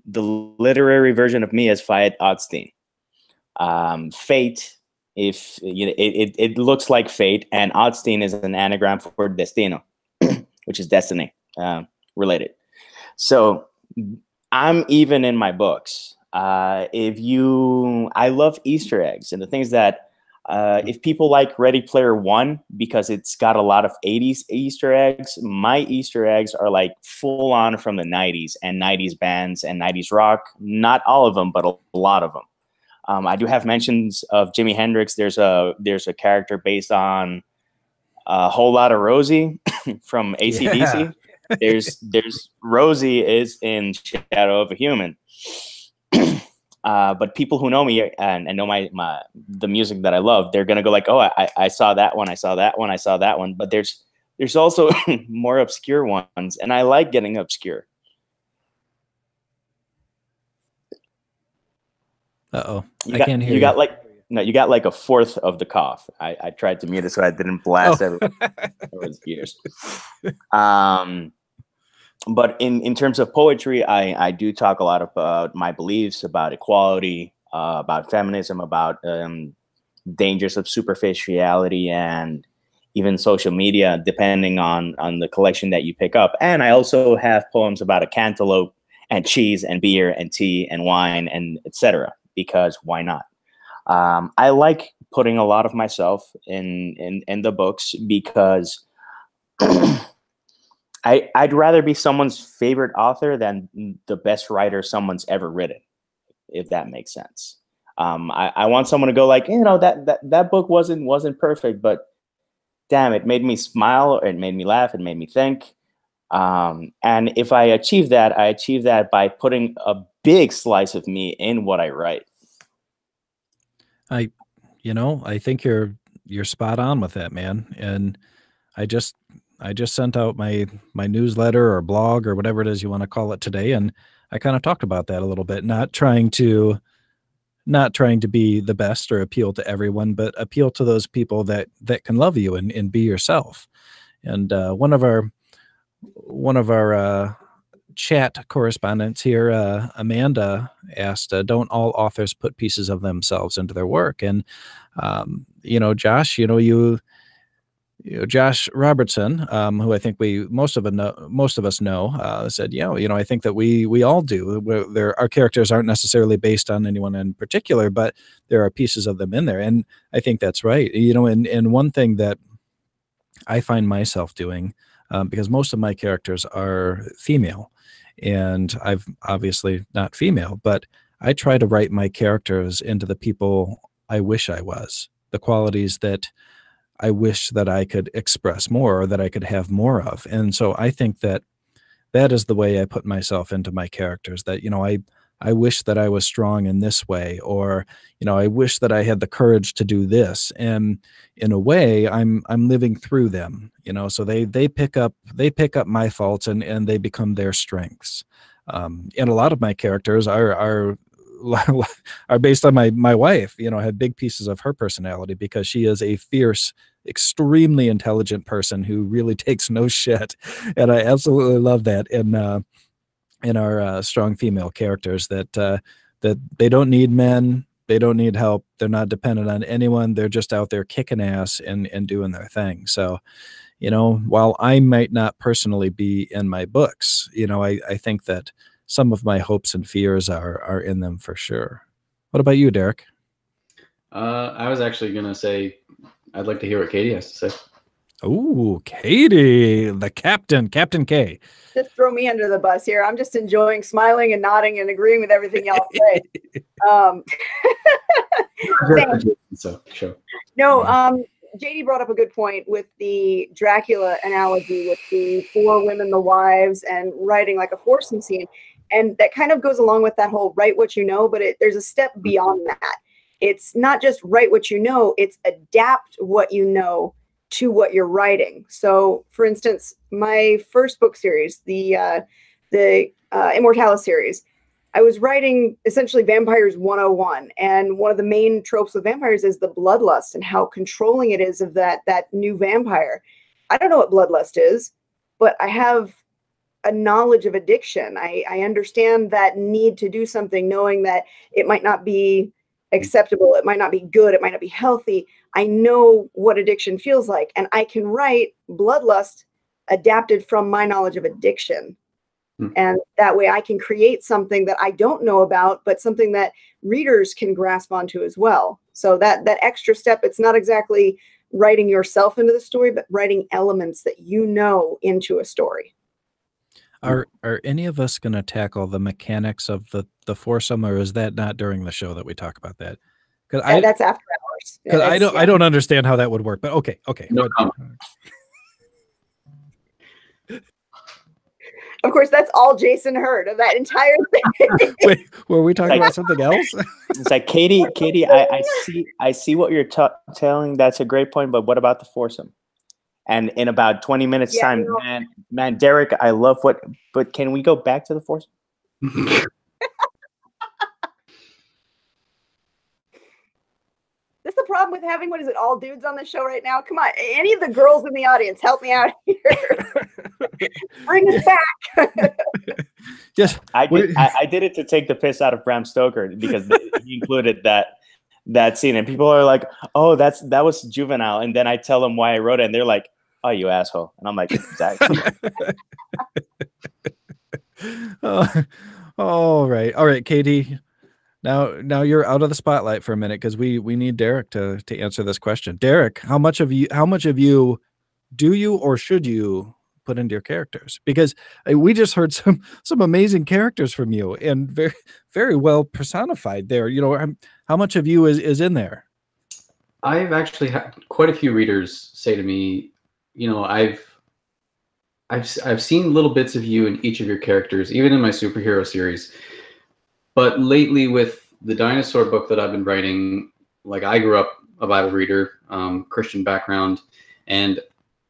the literary version of me is Fayed Odstein. Fate, if it looks like fate, and Odstein is an anagram for destino, which is destiny related. So I'm even in my books. I love Easter eggs and the things that if people like Ready Player One because it's got a lot of 80s Easter eggs, my Easter eggs are like full on from the 90s and 90s bands and 90s rock. Not all of them, but a lot of them. I do have mentions of Jimi Hendrix. There's a character based on a Whole Lotta Rosie from AC/DC. Yeah. There's Rosie is in Shadow of a Human. But people who know me and know the music that I love, they're gonna go like, oh, I saw that one, I saw that one, I saw that one. But there's also more obscure ones, and I like getting obscure. I can't hear you. You got like a fourth of the cough. I tried to mute it so I didn't blast everyone's ears. But in terms of poetry, I do talk a lot about my beliefs, about equality, about feminism, about dangers of superficiality, and even social media, depending on the collection that you pick up. And I also have poems about a cantaloupe and cheese and beer and tea and wine and etc. Because why not? I like putting a lot of myself in the books because I'd rather be someone's favorite author than the best writer someone's ever written, if that makes sense. I want someone to go like, that book wasn't perfect, but damn, it made me smile, or it made me laugh, it made me think. And if I achieve that by putting a big slice of me in what I write. I think you're spot on with that, man. And I just sent out my newsletter or blog or whatever it is you want to call it today, and I kind of talked about that a little bit, not trying to be the best or appeal to everyone, but appeal to those people that can love you and be yourself. And one of our chat correspondents here, Amanda, asked, "Don't all authors put pieces of themselves into their work?" And Josh, Josh Robertson, who I think most of us know, said, I think that we all do. Our characters aren't necessarily based on anyone in particular, but there are pieces of them in there, and I think that's right. And one thing that I find myself doing, because most of my characters are female, and I've obviously not female, but I try to write my characters into the people I wish I was, the qualities that I wish that I could express more or that I could have more of. And so I think that is the way I put myself into my characters, that, I wish that I was strong in this way, or, I wish that I had the courage to do this. And in a way, I'm living through them, so they pick up my faults and they become their strengths. And a lot of my characters are based on my wife, have big pieces of her personality, because she is a fierce, extremely intelligent person who really takes no shit. And I absolutely love that in our strong female characters, that they don't need men, they don't need help, they're not dependent on anyone, they're just out there kicking ass and doing their thing. So, while I might not personally be in my books, I think that some of my hopes and fears are in them for sure. What about you, Derek? I was actually going to say, I'd like to hear what Katie has to say. Oh, Katie, the Captain K. Just throw me under the bus here. I'm just enjoying smiling and nodding and agreeing with everything y'all say. So, sure. No, JD brought up a good point with the Dracula analogy, with the 4 women, the wives, and writing like a foursome scene. And that kind of goes along with that whole write what you know, but there's a step beyond that. It's not just write what you know, it's adapt what you know to what you're writing. So, for instance, my first book series, the Immortalis series, I was writing essentially Vampires 101, and one of the main tropes of vampires is the bloodlust and how controlling it is of that new vampire. I don't know what bloodlust is, but I have a knowledge of addiction. I understand that need to do something, knowing that it might not be acceptable, it might not be good, it might not be healthy. I know what addiction feels like, and I can write bloodlust adapted from my knowledge of addiction. And that way I can create something that I don't know about, but something that readers can grasp onto as well. So that extra step, it's not exactly writing yourself into the story, but writing elements that you know into a story. Are any of us going to tackle the mechanics of the foursome, or is that not during the show that we talk about that? Because that's after hours. Because I don't understand how that would work. But okay. No Of course, that's all Jason heard of that entire thing. Wait, were we talking about something else? It's like, Katie, I see what you're telling. That's a great point. But what about the foursome? And in about 20 minutes time, man, Derek, I love but can we go back to the foursome? This is the problem with having, what is it, all dudes on the show right now? Come on, any of the girls in the audience, help me out here. Bring us back. Yes, I did it to take the piss out of Bram Stoker, because he included that scene, and people are like, "Oh, that was juvenile," and then I tell them why I wrote it, and they're like, "Oh, you asshole," and I'm like, "Exactly." All right, Katie. Now you're out of the spotlight for a minute, because we need Derek to answer this question. Derek, how much of you do you or should you put into your characters? Because we just heard some amazing characters from you, and very, very well personified there. How much of you is in there? I've actually had quite a few readers say to me, I've seen little bits of you in each of your characters, even in my superhero series. But lately, with the dinosaur book that I've been writing, like I grew up a Bible reader, Christian background, and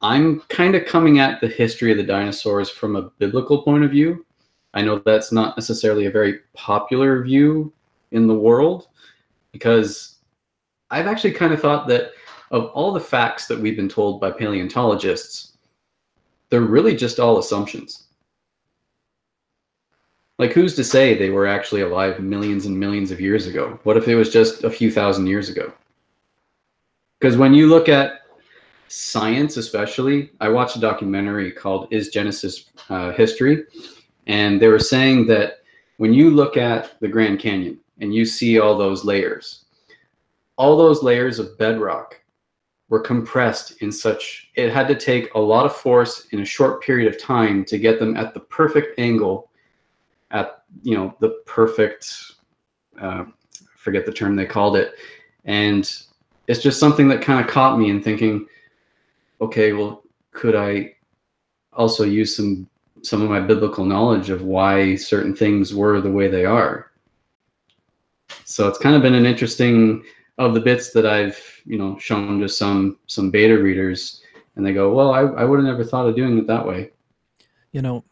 I'm kind of coming at the history of the dinosaurs from a biblical point of view. I know that's not necessarily a very popular view in the world, because I've actually kind of thought that of all the facts that we've been told by paleontologists, they're really just all assumptions. Like, who's to say they were actually alive millions and millions of years ago? What if it was just a few thousand years ago? Because when you look at science, especially, I watched a documentary called Is Genesis History? And they were saying that when you look at the Grand Canyon and you see all those layers of bedrock were compressed in such, it had to take a lot of force in a short period of time to get them at the perfect angle, at, you know, the perfect, forget the term they called it. And it's just something that kind of caught me in thinking, okay, well, could I also use some of my biblical knowledge of why certain things were the way they are? So it's kind of been an interesting, of the bits that I've, you know, shown to some beta readers, and they go, well, I would have never thought of doing it that way. You know,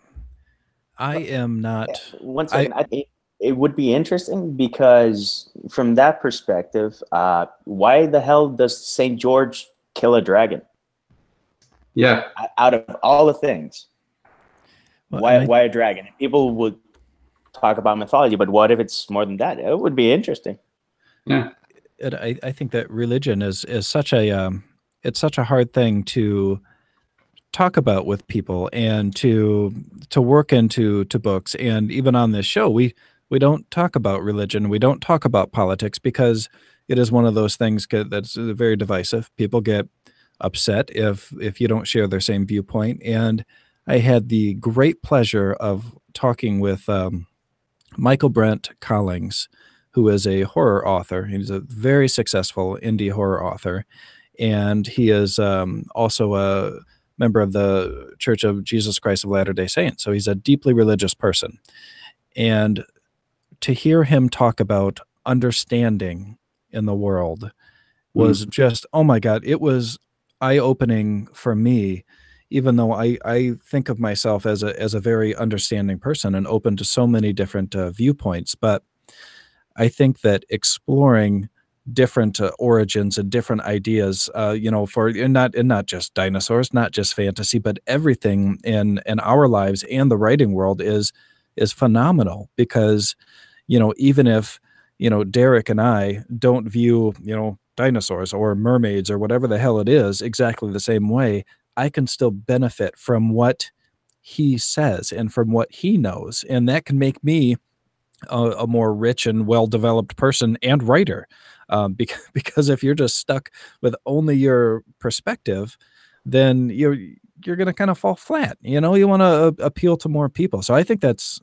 I am not. One second. I think it would be interesting, because from that perspective, why the hell does St. George kill a dragon? Yeah. Out of all the things, Well, why a dragon? People would talk about mythology, but what if it's more than that? It would be interesting. Yeah. I think that religion is such a it's such a hard thing to talk about with people, and to work into books. And even on this show, we don't talk about religion, we don't talk about politics, because it is one of those things that's very divisive. People get upset if you don't share their same viewpoint. And I had the great pleasure of talking with Michael Brent Collings, who is a horror author. He's a very successful indie horror author, and he is also a member of the Church of Jesus Christ of Latter-day Saints. So he's a deeply religious person. And to hear him talk about understanding in the world was just, oh my God, it was eye-opening for me, even though I think of myself as a very understanding person and open to so many different viewpoints. But I think that exploring different origins and different ideas, you know, for and not just dinosaurs, not just fantasy, but everything in our lives and the writing world is phenomenal. Because, you know, even if, you know, Derek and I don't view, you know, dinosaurs or mermaids or whatever the hell it is exactly the same way, I can still benefit from what he says and from what he knows, and that can make me a more rich and well-developed person and writer. Because if you're just stuck with only your perspective, then you're going to kind of fall flat. You know, you want to appeal to more people. So I think that's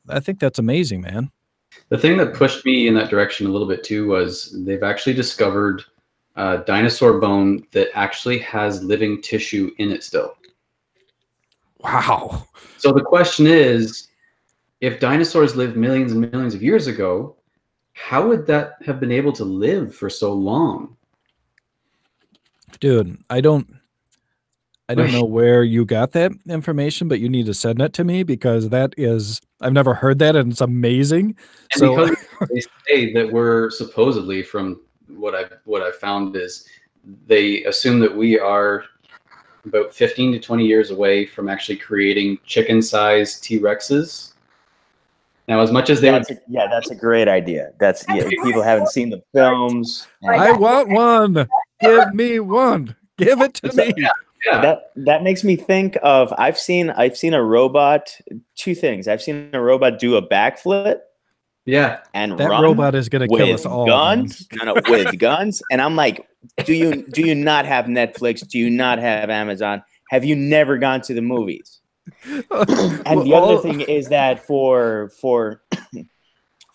amazing, man. The thing that pushed me in that direction a little bit too was they've actually discovered dinosaur bone that actually has living tissue in it still. Wow. So the question is, if dinosaurs lived millions and millions of years ago, how would that have been able to live for so long? Dude, I don't know where you got that information, but you need to send that to me, because I've never heard that, and it's amazing. And so because they say that we're supposedly, from what I've found, is they assume that we are about 15 to 20 years away from actually creating chicken-sized T-Rexes. Now, as much as that's a great idea. People haven't seen the films. I want one. Give me one. Give it to me. Yeah. That makes me think of, I've seen a robot. Two things. I've seen a robot do a backflip. Yeah. And that run robot is going to kill us all. Guns. No, with guns. And I'm like, do you not have Netflix? Do you not have Amazon? Have you never gone to the movies? And the other thing is that for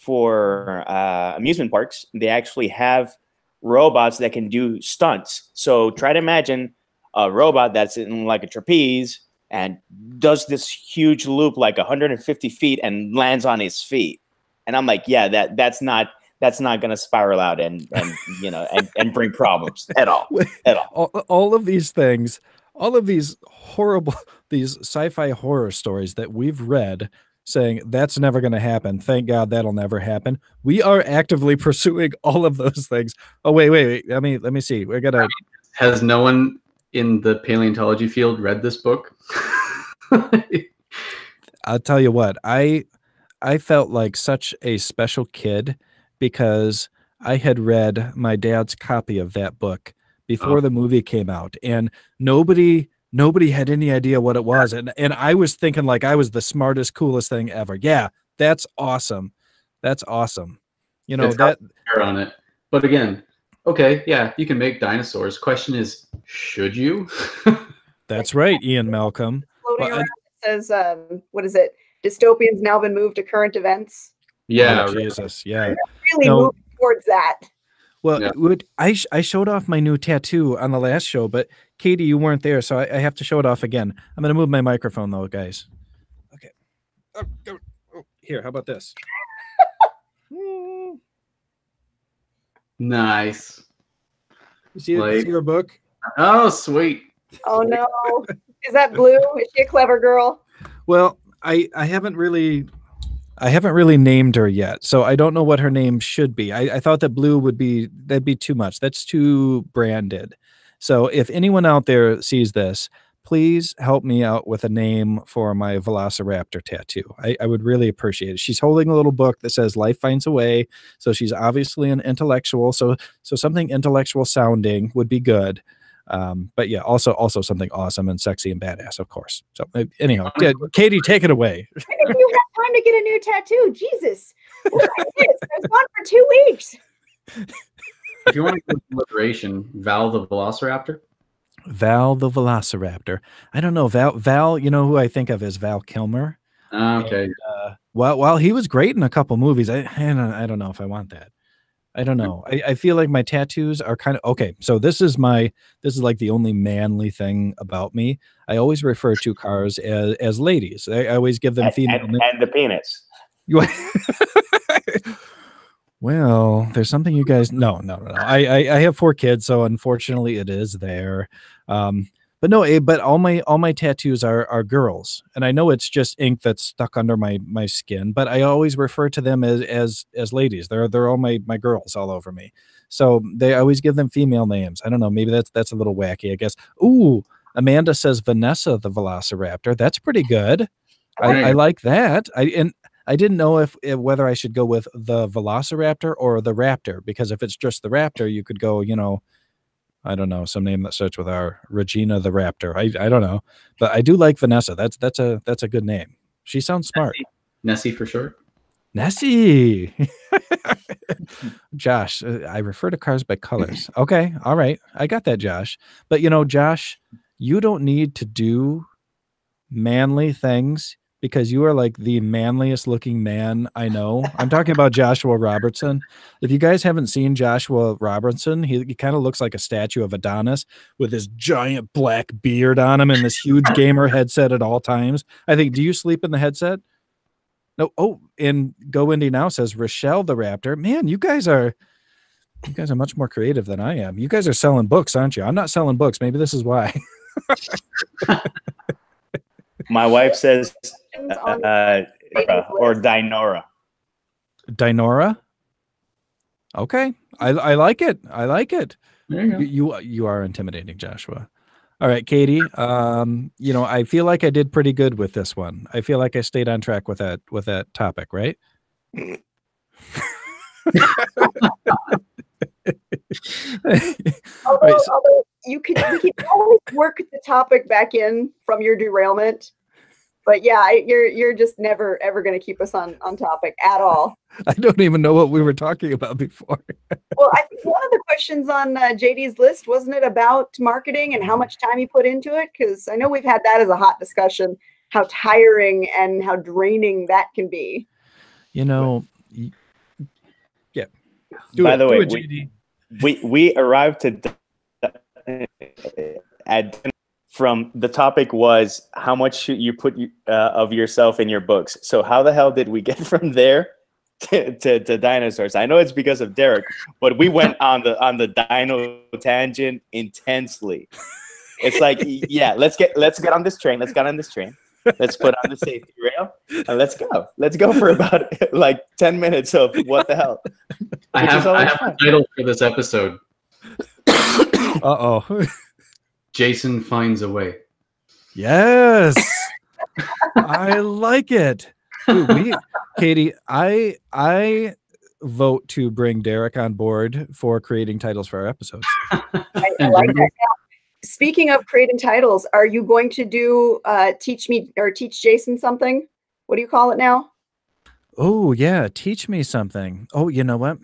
amusement parks, they actually have robots that can do stunts. So try to imagine a robot that's in like a trapeze and does this huge loop like 150 feet and lands on his feet. And I'm like, yeah, that's not that's not going to spiral out and you know and bring problems at all. All of these things, all of these horrible, these sci-fi horror stories that we've read saying that's never going to happen. Thank God that'll never happen. We are actively pursuing all of those things. Oh, wait. Let me see. We're going to... Has no one in the paleontology field read this book? I'll tell you what, I felt like such a special kid because I had read my dad's copy of that book before the movie came out, and nobody had any idea what it was. And I was thinking like I was the smartest, coolest thing ever. Yeah, that's awesome. That's awesome. You know, that on it. But again, okay, yeah, you can make dinosaurs. Question is, should you? That's right, Ian Malcolm. Floating around, it says, what is it? Dystopian's now been moved to current events. Yeah, oh, Jesus, yeah. Really moving towards that. Well, I showed off my new tattoo on the last show, but Katie, you weren't there, so I have to show it off again. I'm going to move my microphone, though, guys. Okay. Oh, here, how about this? Nice. You see your book? Oh, sweet. Oh, no. Is that Blue? Is she a clever girl? Well, I haven't really named her yet, so I don't know what her name should be. I thought that Blue that'd be too much. That's too branded. So if anyone out there sees this, please help me out with a name for my Velociraptor tattoo. I would really appreciate it. She's holding a little book that says Life Finds a Way. So she's obviously an intellectual. So something intellectual sounding would be good. But yeah, also something awesome and sexy and badass, of course. So anyhow, Katie, take it away. You have time to get a new tattoo. Jesus. Look at this. I was gone for 2 weeks. If you want to go alliteration, Val the Velociraptor. Val the Velociraptor. I don't know. Val, you know who I think of as Val Kilmer. Okay. And, well, he was great in a couple movies. I don't know if I want that. I don't know. I feel like my tattoos are kind of okay. So this is like the only manly thing about me. I always refer to cars as ladies. I always give them female and the penis. Well, there's something you guys no. I have 4 kids, so unfortunately it is there. But no, but all my tattoos are girls, and I know it's just ink that's stuck under my skin, but I always refer to them as ladies. They're all my girls all over me. So they always give them female names. I don't know, maybe that's a little wacky, I guess. Ooh, Amanda says Vanessa the Velociraptor. That's pretty good. I like that. I didn't know whether I should go with the Velociraptor or the Raptor, because if it's just the Raptor, you could go, I don't know, some name that starts with R. Regina the Raptor. I don't know, but I do like Vanessa. That's a good name. She sounds smart. Nessie for short. Nessie. Josh, I refer to cars by colors. Okay, all right, I got that, Josh. But Josh, you don't need to do manly things because you are like the manliest looking man I know. I'm talking about Joshua Robertson. If you guys haven't seen Joshua Robertson, he kind of looks like a statue of Adonis with his giant black beard on him and this huge gamer headset at all times. I think, do you sleep in the headset? No. Oh, and Go Indy Now says Rochelle the Raptor. Man, you guys are much more creative than I am. You guys are selling books, aren't you? I'm not selling books. Maybe this is why. My wife says or Dinora. Dinora? Okay. I like it. I like it. There you go. You are intimidating, Joshua. All right, Katie. I feel like I did pretty good with this one. I feel like I stayed on track with that topic, right? Although we can always work the topic back in from your derailment. But yeah, you're just never ever going to keep us on topic at all. I don't even know what we were talking about before. Well, I think one of the questions on JD's list, wasn't it about marketing and how much time you put into it? Because I know we've had that as a hot discussion, how tiring and how draining that can be. Yeah. By the way, we arrived at from the topic was how much should you put of yourself in your books. So how the hell did we get from there to dinosaurs. I know it's because of Derek, but we went on the dino tangent intensely. It's like, yeah, let's get on this train. Let's get on this train. Let's put on the safety rail and let's go. Let's go for about like 10 minutes of what the hell. I have a title for this episode. Uh-oh. Jason finds a way. Yes. I like it. Dude, Katie, I vote to bring Derek on board for creating titles for our episodes. I like that. Now, speaking of creating titles, are you going to do teach Jason something? What do you call it now? Oh yeah, teach me something. Oh, you know what?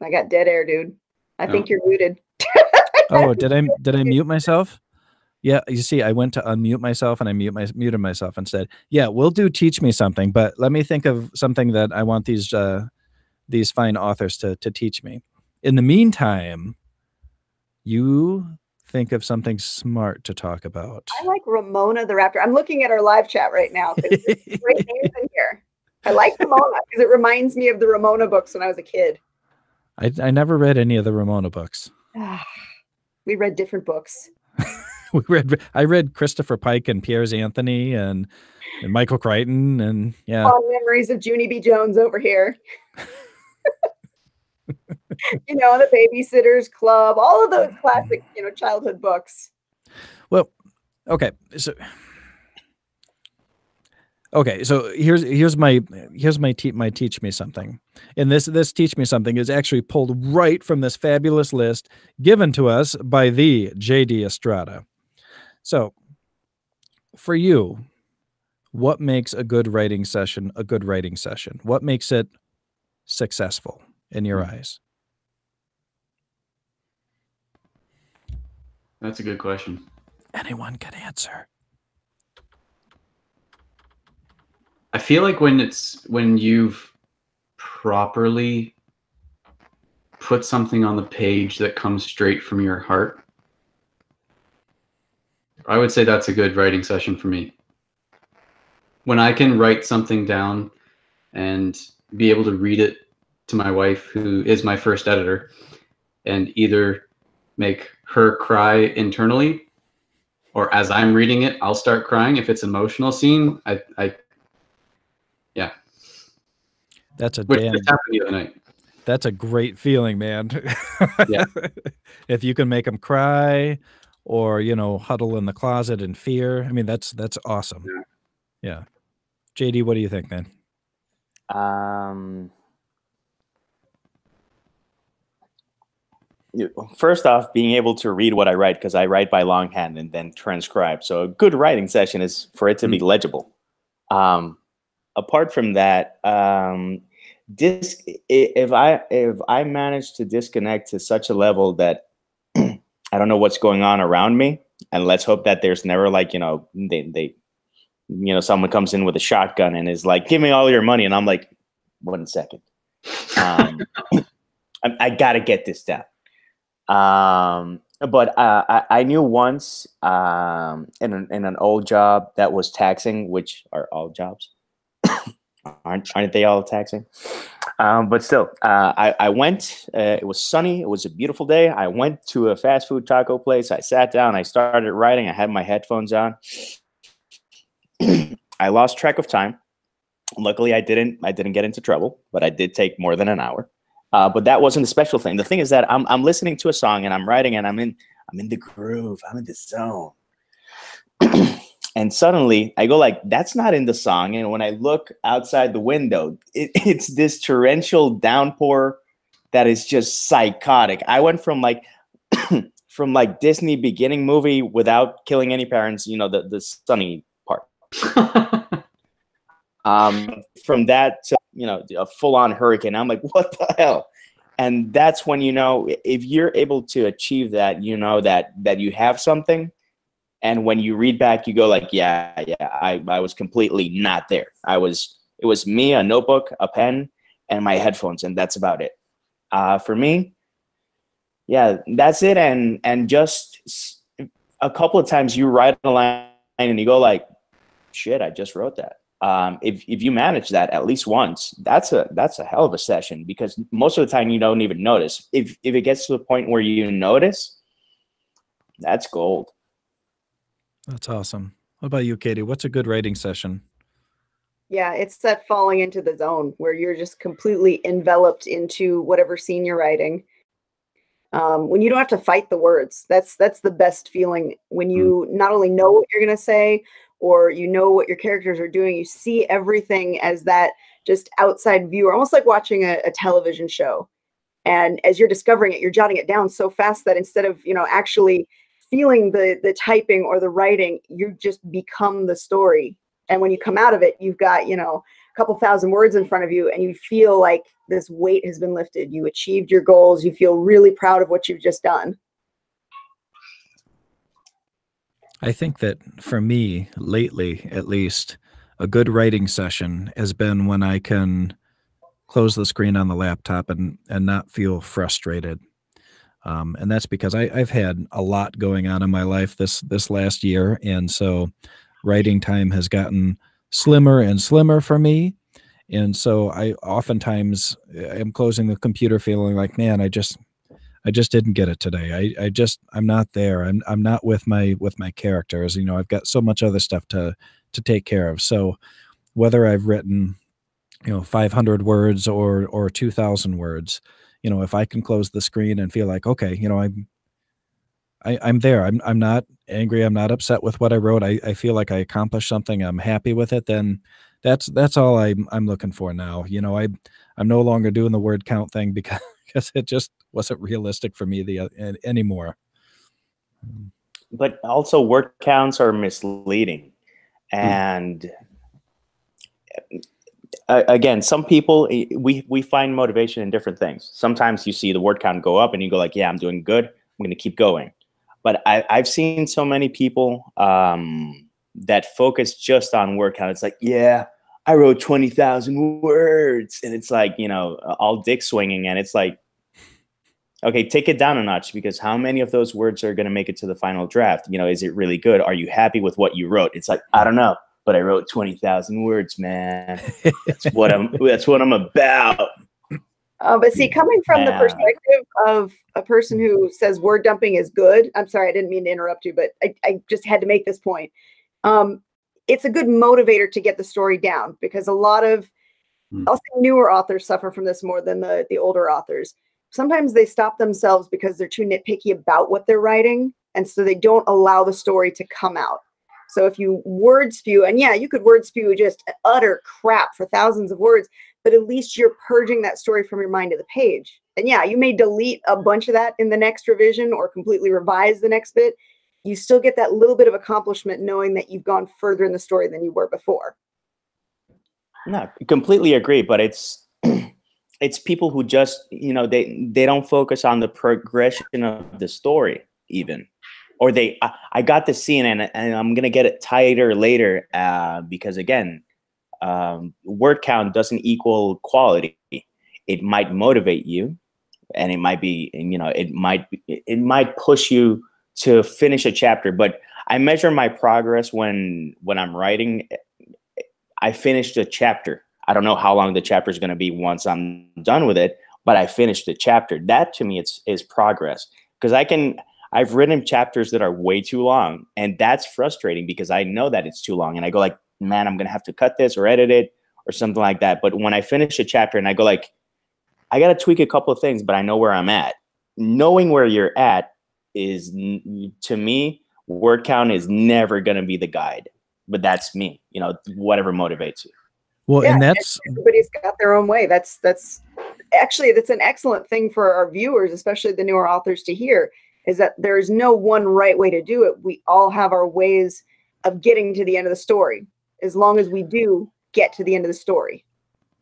I got dead air, dude. I think you're muted. Oh, did I mute myself? Yeah, you see, I went to unmute myself and I muted myself instead. Yeah, we'll do teach me something, but let me think of something that I want these fine authors to teach me. In the meantime, you think of something smart to talk about. I like Ramona the Raptor. I'm looking at our live chat right now. There's great names in here. I like Ramona because it reminds me of the Ramona books when I was a kid. I never read any of the Ramona books. We read different books. I read Christopher Pike and Piers Anthony and Michael Crichton and yeah. Fond memories of Junie B. Jones over here. You know, The Babysitter's Club, all of those classic, childhood books. Well, okay, so here's my teach me something. And this teach me something is actually pulled right from this fabulous list given to us by the J.D. Estrada. So, for you, what makes a good writing session a good writing session? What makes it successful in your eyes? That's a good question. Anyone can answer. I feel like when you've properly put something on the page that comes straight from your heart, I would say that's a good writing session for me. When I can write something down and be able to read it to my wife, who is my first editor, and either make her cry internally, or as I'm reading it, I'll start crying. If it's an emotional scene, yeah. That's a Which just happened the other night. That's a great feeling, man. Yeah. If you can make them cry or, huddle in the closet in fear. I mean, that's awesome. Yeah. JD, what do you think, man? First off, being able to read what I write, because I write by longhand and then transcribe. So a good writing session is for it to be legible. Apart from that, if I manage to disconnect to such a level that I don't know what's going on around me, and let's hope that there's never someone comes in with a shotgun and is like, "Give me all your money," and I'm like, 1 second, I gotta get this down. But I knew once in an old job that was taxing, which are all jobs. Aren't they all taxing? But still, I went. It was sunny. It was a beautiful day. I went to a fast food taco place. I sat down. I started writing. I had my headphones on. I lost track of time. Luckily, I didn't get into trouble, but I did take more than an hour. But that wasn't the special thing. The thing is that I'm listening to a song and I'm writing and I'm in the groove. I'm in the zone. And suddenly I go like, that's not in the song. And when I look outside the window, it's this torrential downpour that is just psychotic. I went from from Disney beginning movie without killing any parents, the sunny part. From that to, a full on hurricane. I'm like, what the hell? And that's when, if you're able to achieve that, that you have something. And when you read back, you go like, I was completely not there. It was me, a notebook, a pen, and my headphones, and that's about it. For me, that's it. And just a couple of times you write a line and you go like, shit, I just wrote that. If you manage that at least once, that's a hell of a session, because most of the time you don't even notice. If it gets to the point where you notice, that's gold. That's awesome. What about you, Katie? What's a good writing session? Yeah, it's that falling into the zone where you're just completely enveloped into whatever scene you're writing. When you don't have to fight the words, that's the best feeling. When you not only know what you're going to say, or you know what your characters are doing, you see everything as that just outside viewer, almost like watching a television show. And as you're discovering it, you're jotting it down so fast that instead of, actually feeling the typing or the writing, you just become the story. And when you come out of it, you've got, a couple thousand words in front of you, and you feel like this weight has been lifted. You achieved your goals. You feel really proud of what you've just done. I think that for me, lately at least, a good writing session has been when I can close the screen on the laptop and not feel frustrated. And that's because I've had a lot going on in my life this last year. And so writing time has gotten slimmer and slimmer for me. And so I oftentimes am closing the computer feeling like, man, I just didn't get it today. I'm not there. I'm not with my characters. I've got so much other stuff to take care of. So whether I've written, 500 words or 2,000 words, if I can close the screen and feel like, okay, I'm there. I'm not angry. I'm not upset with what I wrote. I feel like I accomplished something. I'm happy with it. Then that's all I'm looking for now. I'm no longer doing the word count thing because it just wasn't realistic for me anymore. But also word counts are misleading. And again, some people, we find motivation in different things. Sometimes you see the word count go up and you go like, yeah, I'm doing good. I'm going to keep going. But I've seen so many people that focus just on word count. It's like, yeah, I wrote 20,000 words. And it's like, all dick swinging. And it's like, okay, take it down a notch, because how many of those words are going to make it to the final draft? Is it really good? Are you happy with what you wrote? It's like, I don't know, but I wrote 20,000 words, man. That's what I'm about. But see, coming from the perspective of a person who says word dumping is good, I'm sorry, I didn't mean to interrupt you, but I just had to make this point. It's a good motivator to get the story down, because a lot of, I'll say newer authors suffer from this more than the older authors. Sometimes they stop themselves because they're too nitpicky about what they're writing, and so they don't allow the story to come out. So if you word spew, and yeah, you could word spew just utter crap for thousands of words, but at least you're purging that story from your mind to the page. And yeah, you may delete a bunch of that in the next revision or completely revise the next bit. You still get that little bit of accomplishment knowing that you've gone further in the story than you were before. No, completely agree. But it's people who just, they don't focus on the progression of the story even. Or I got the scene and I'm going to get it tighter later because, again, word count doesn't equal quality. It might motivate you, and it might be, it might push you to finish a chapter. But I measure my progress when I'm writing. I finished a chapter. I don't know how long the chapter is going to be once I'm done with it, but I finished the chapter. That to me is progress, because I've written chapters that are way too long, and that's frustrating because I know that it's too long, and I go like, man, I'm going to have to cut this or edit it or something like that. But when I finish a chapter and I go like, I got to tweak a couple of things, but I know where I'm at. Knowing where you're at is, to me, word count is never going to be the guide, but that's me, whatever motivates you. Well, yeah, and that's, everybody's got their own way. That's actually, that's an excellent thing for our viewers, especially the newer authors, to hear, is that there's no one right way to do it. We all have our ways of getting to the end of the story, as long as we do get to the end of the story.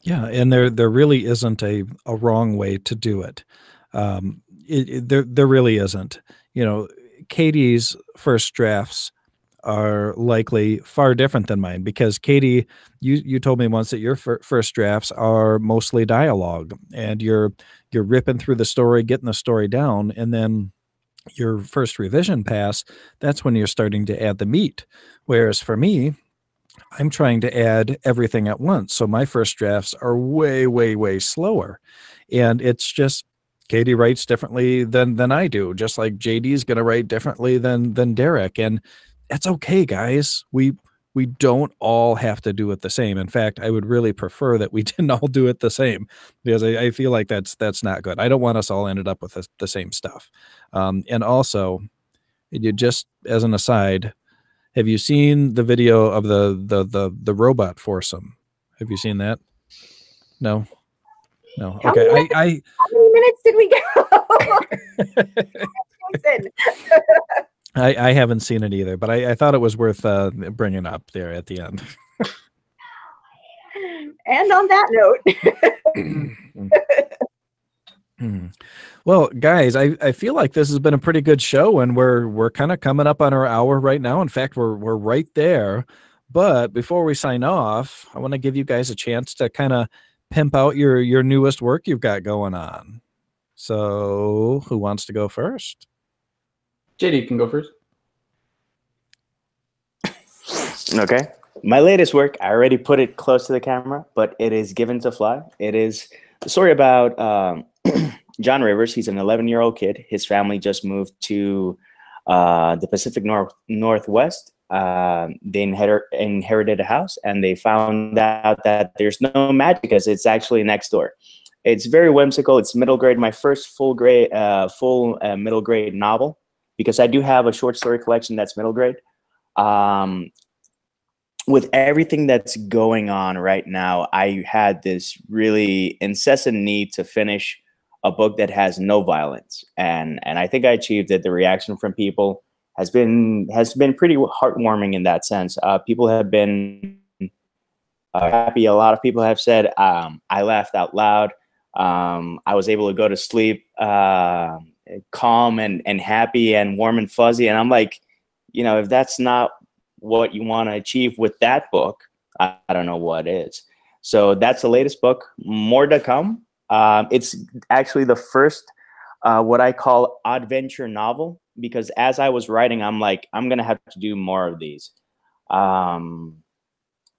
Yeah, and there really isn't a wrong way to do it. There really isn't. Katie's first drafts are likely far different than mine, because Katie, you told me once that your first drafts are mostly dialogue, and you're ripping through the story, getting the story down, and then your first revision pass, that's when you're starting to add the meat. Whereas for me, I'm trying to add everything at once. So my first drafts are way, way, way slower. And it's just Katie writes differently than I do, just like JD's going to write differently than Derek. And that's okay, guys. We don't all have to do it the same. In fact, I would really prefer that we didn't all do it the same, because I feel like that's not good. I don't want us all ended up with the same stuff. And also, you just as an aside, have you seen the video of the robot foursome? Have you seen that? No. No. How Okay. many I How many minutes did we go? Jason. I haven't seen it either, but I thought it was worth bringing up there at the end. And on that note, Well, guys, I feel like this has been a pretty good show, and we're kind of coming up on our hour right now. In fact, we're right there. But before we sign off, I want to give you guys a chance to kind of pimp out your newest work you've got going on. So, who wants to go first? JD can go first. Okay. My latest work, I already put it close to the camera, but it is Given to Fly. It is the story about John Rivers. He's an 11-year-old kid. His family just moved to the Pacific Northwest. They inherited a house, and they found out that there's no magic because it's actually next door. It's very whimsical. It's middle grade. My first full middle grade novel, because I do have a short story collection that's middle grade. With everything that's going on right now, I had this really incessant need to finish a book that has no violence, and I think I achieved it. The reaction from people has been pretty heartwarming in that sense. People have been happy. A lot of people have said, I laughed out loud. I was able to go to sleep calm and happy and warm and fuzzy. And I'm like, if that's not what you want to achieve with that book, I don't know what is. So that's the latest book. More to come. It's actually the first what I call adventure novel, because as I was writing, I'm like, I'm gonna have to do more of these.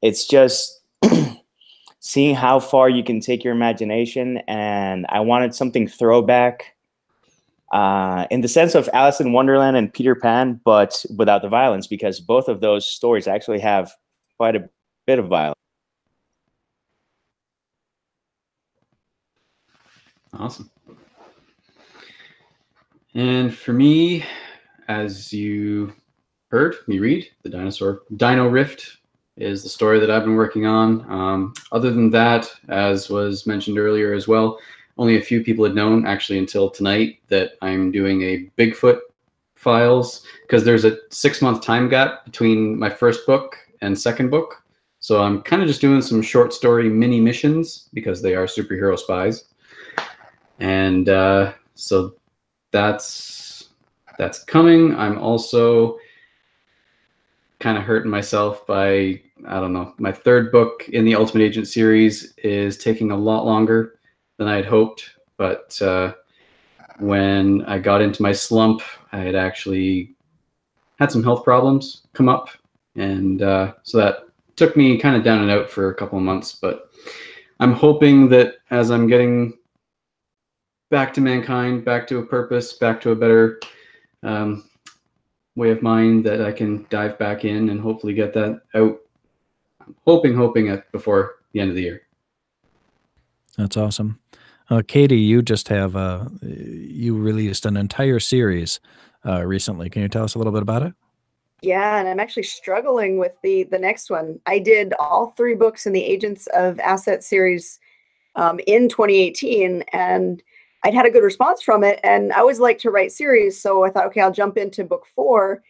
It's just seeing how far you can take your imagination, and I wanted something throwback in the sense of Alice in Wonderland and Peter Pan, but without the violence, because both of those stories actually have quite a bit of violence. Awesome. And for me, as you heard me read, the Dino Rift is the story that I've been working on. Other than that, as was mentioned earlier as well, only a few people had known actually until tonight that I'm doing a Bigfoot files, because there's a 6-month time gap between my first book and second book. So I'm kind of just doing some short story mini missions because they are superhero spies. And so that's coming. I'm also kind of hurting myself by, I don't know, my third book in the Ultimate Agent series is taking a lot longer than I had hoped. But when I got into my slump, I had actually had some health problems come up. And so that took me kind of down and out for a couple of months. But I'm hoping that as I'm getting back to mankind, back to a purpose, back to a better way of mind, that I can dive back in and hopefully get that out. I'm hoping at before the end of the year. That's awesome. Katie, you just have you released an entire series recently. Can you tell us a little bit about it? yeah, and I'm actually struggling with the next one. I did all 3 books in the Agents of Asset series in 2018, and I'd had a good response from it. And I always like to write series, so I thought, okay, I'll jump into book 4.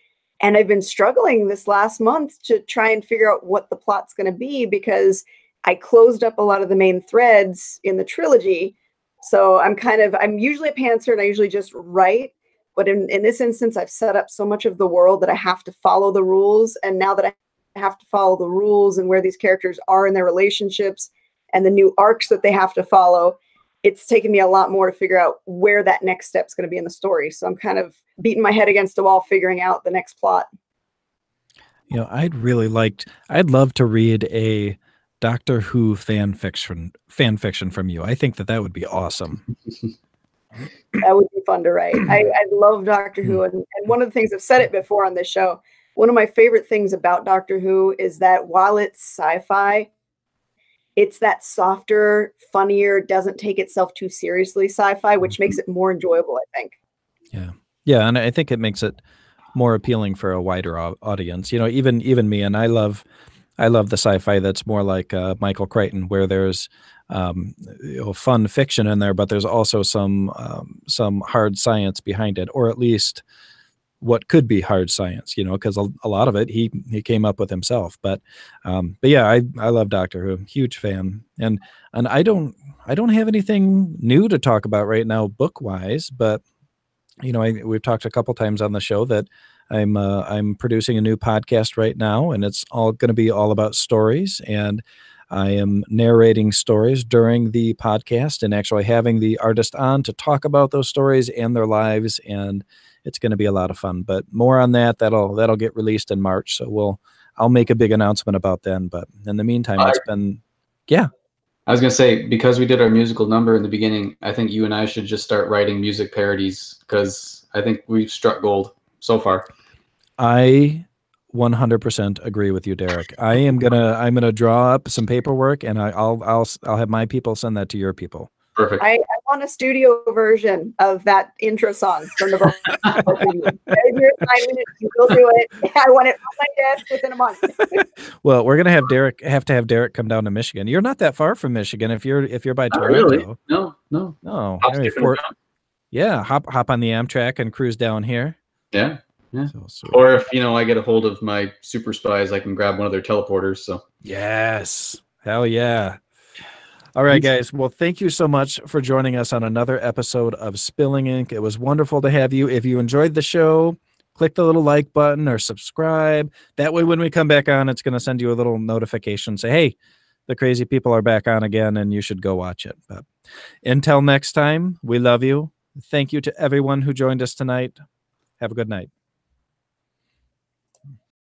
And I've been struggling this last month to try and figure out what the plot's going to be, because I closed up a lot of the main threads in the trilogy. So I'm usually a pantser, and I usually just write. But in this instance, I've set up so much of the world that I have to follow the rules. And now that I have to follow the rules and where these characters are in their relationships and the new arcs that they have to follow, it's taken me a lot more to figure out where that next step's going to be in the story. So I'm kind of beating my head against the wall, figuring out the next plot. You know, I'd love to read a Doctor Who fan fiction from you. I think that would be awesome. That would be fun to write. I love Doctor Who, and one of the things I've said it before on this show. One of my favorite things about Doctor Who is that while it's sci-fi, it's that softer, funnier, doesn't take itself too seriously sci-fi, which makes it more enjoyable, I think. Yeah. Yeah, and I think it makes it more appealing for a wider audience. You know, even me, and I love the sci-fi that's more like Michael Crichton, where there's fun fiction in there, but there's also some hard science behind it, or at least what could be hard science, you know, because a lot of it he came up with himself. But yeah, I love Doctor Who, huge fan, and I don't have anything new to talk about right now book wise, but you know, we've talked a couple times on the show that I'm producing a new podcast right now, and it's all going to be all about stories, and I am narrating stories during the podcast and actually having the artist on to talk about those stories and their lives, and it's going to be a lot of fun. But more on that, that'll get released in March, so I'll make a big announcement about then. But in the meantime, it's been, yeah. I was going to say, because we did our musical number in the beginning, I think you and I should just start writing music parodies, because I think we've struck gold so far. I 100% agree with you, Derek. I'm gonna draw up some paperwork, and I'll have my people send that to your people. Perfect. I want a studio version of that intro song from the book. You will do it. I want it on my desk within a month. Well, we're gonna have to have Derek come down to Michigan. You're not that far from Michigan if you're by Toronto. Really? No. Oh, yeah. Hop on the Amtrak and cruise down here. Yeah. So or if I get a hold of my super spies, I can grab one of their teleporters. So yes, hell yeah. All right, guys. Well, thank you so much for joining us on another episode of Spilling Ink. It was wonderful to have you. If you enjoyed the show, click the little like button or subscribe. That way, when we come back on, it's going to send you a little notification. Say, hey, the crazy people are back on again, and you should go watch it. But until next time, we love you. Thank you to everyone who joined us tonight. Have a good night.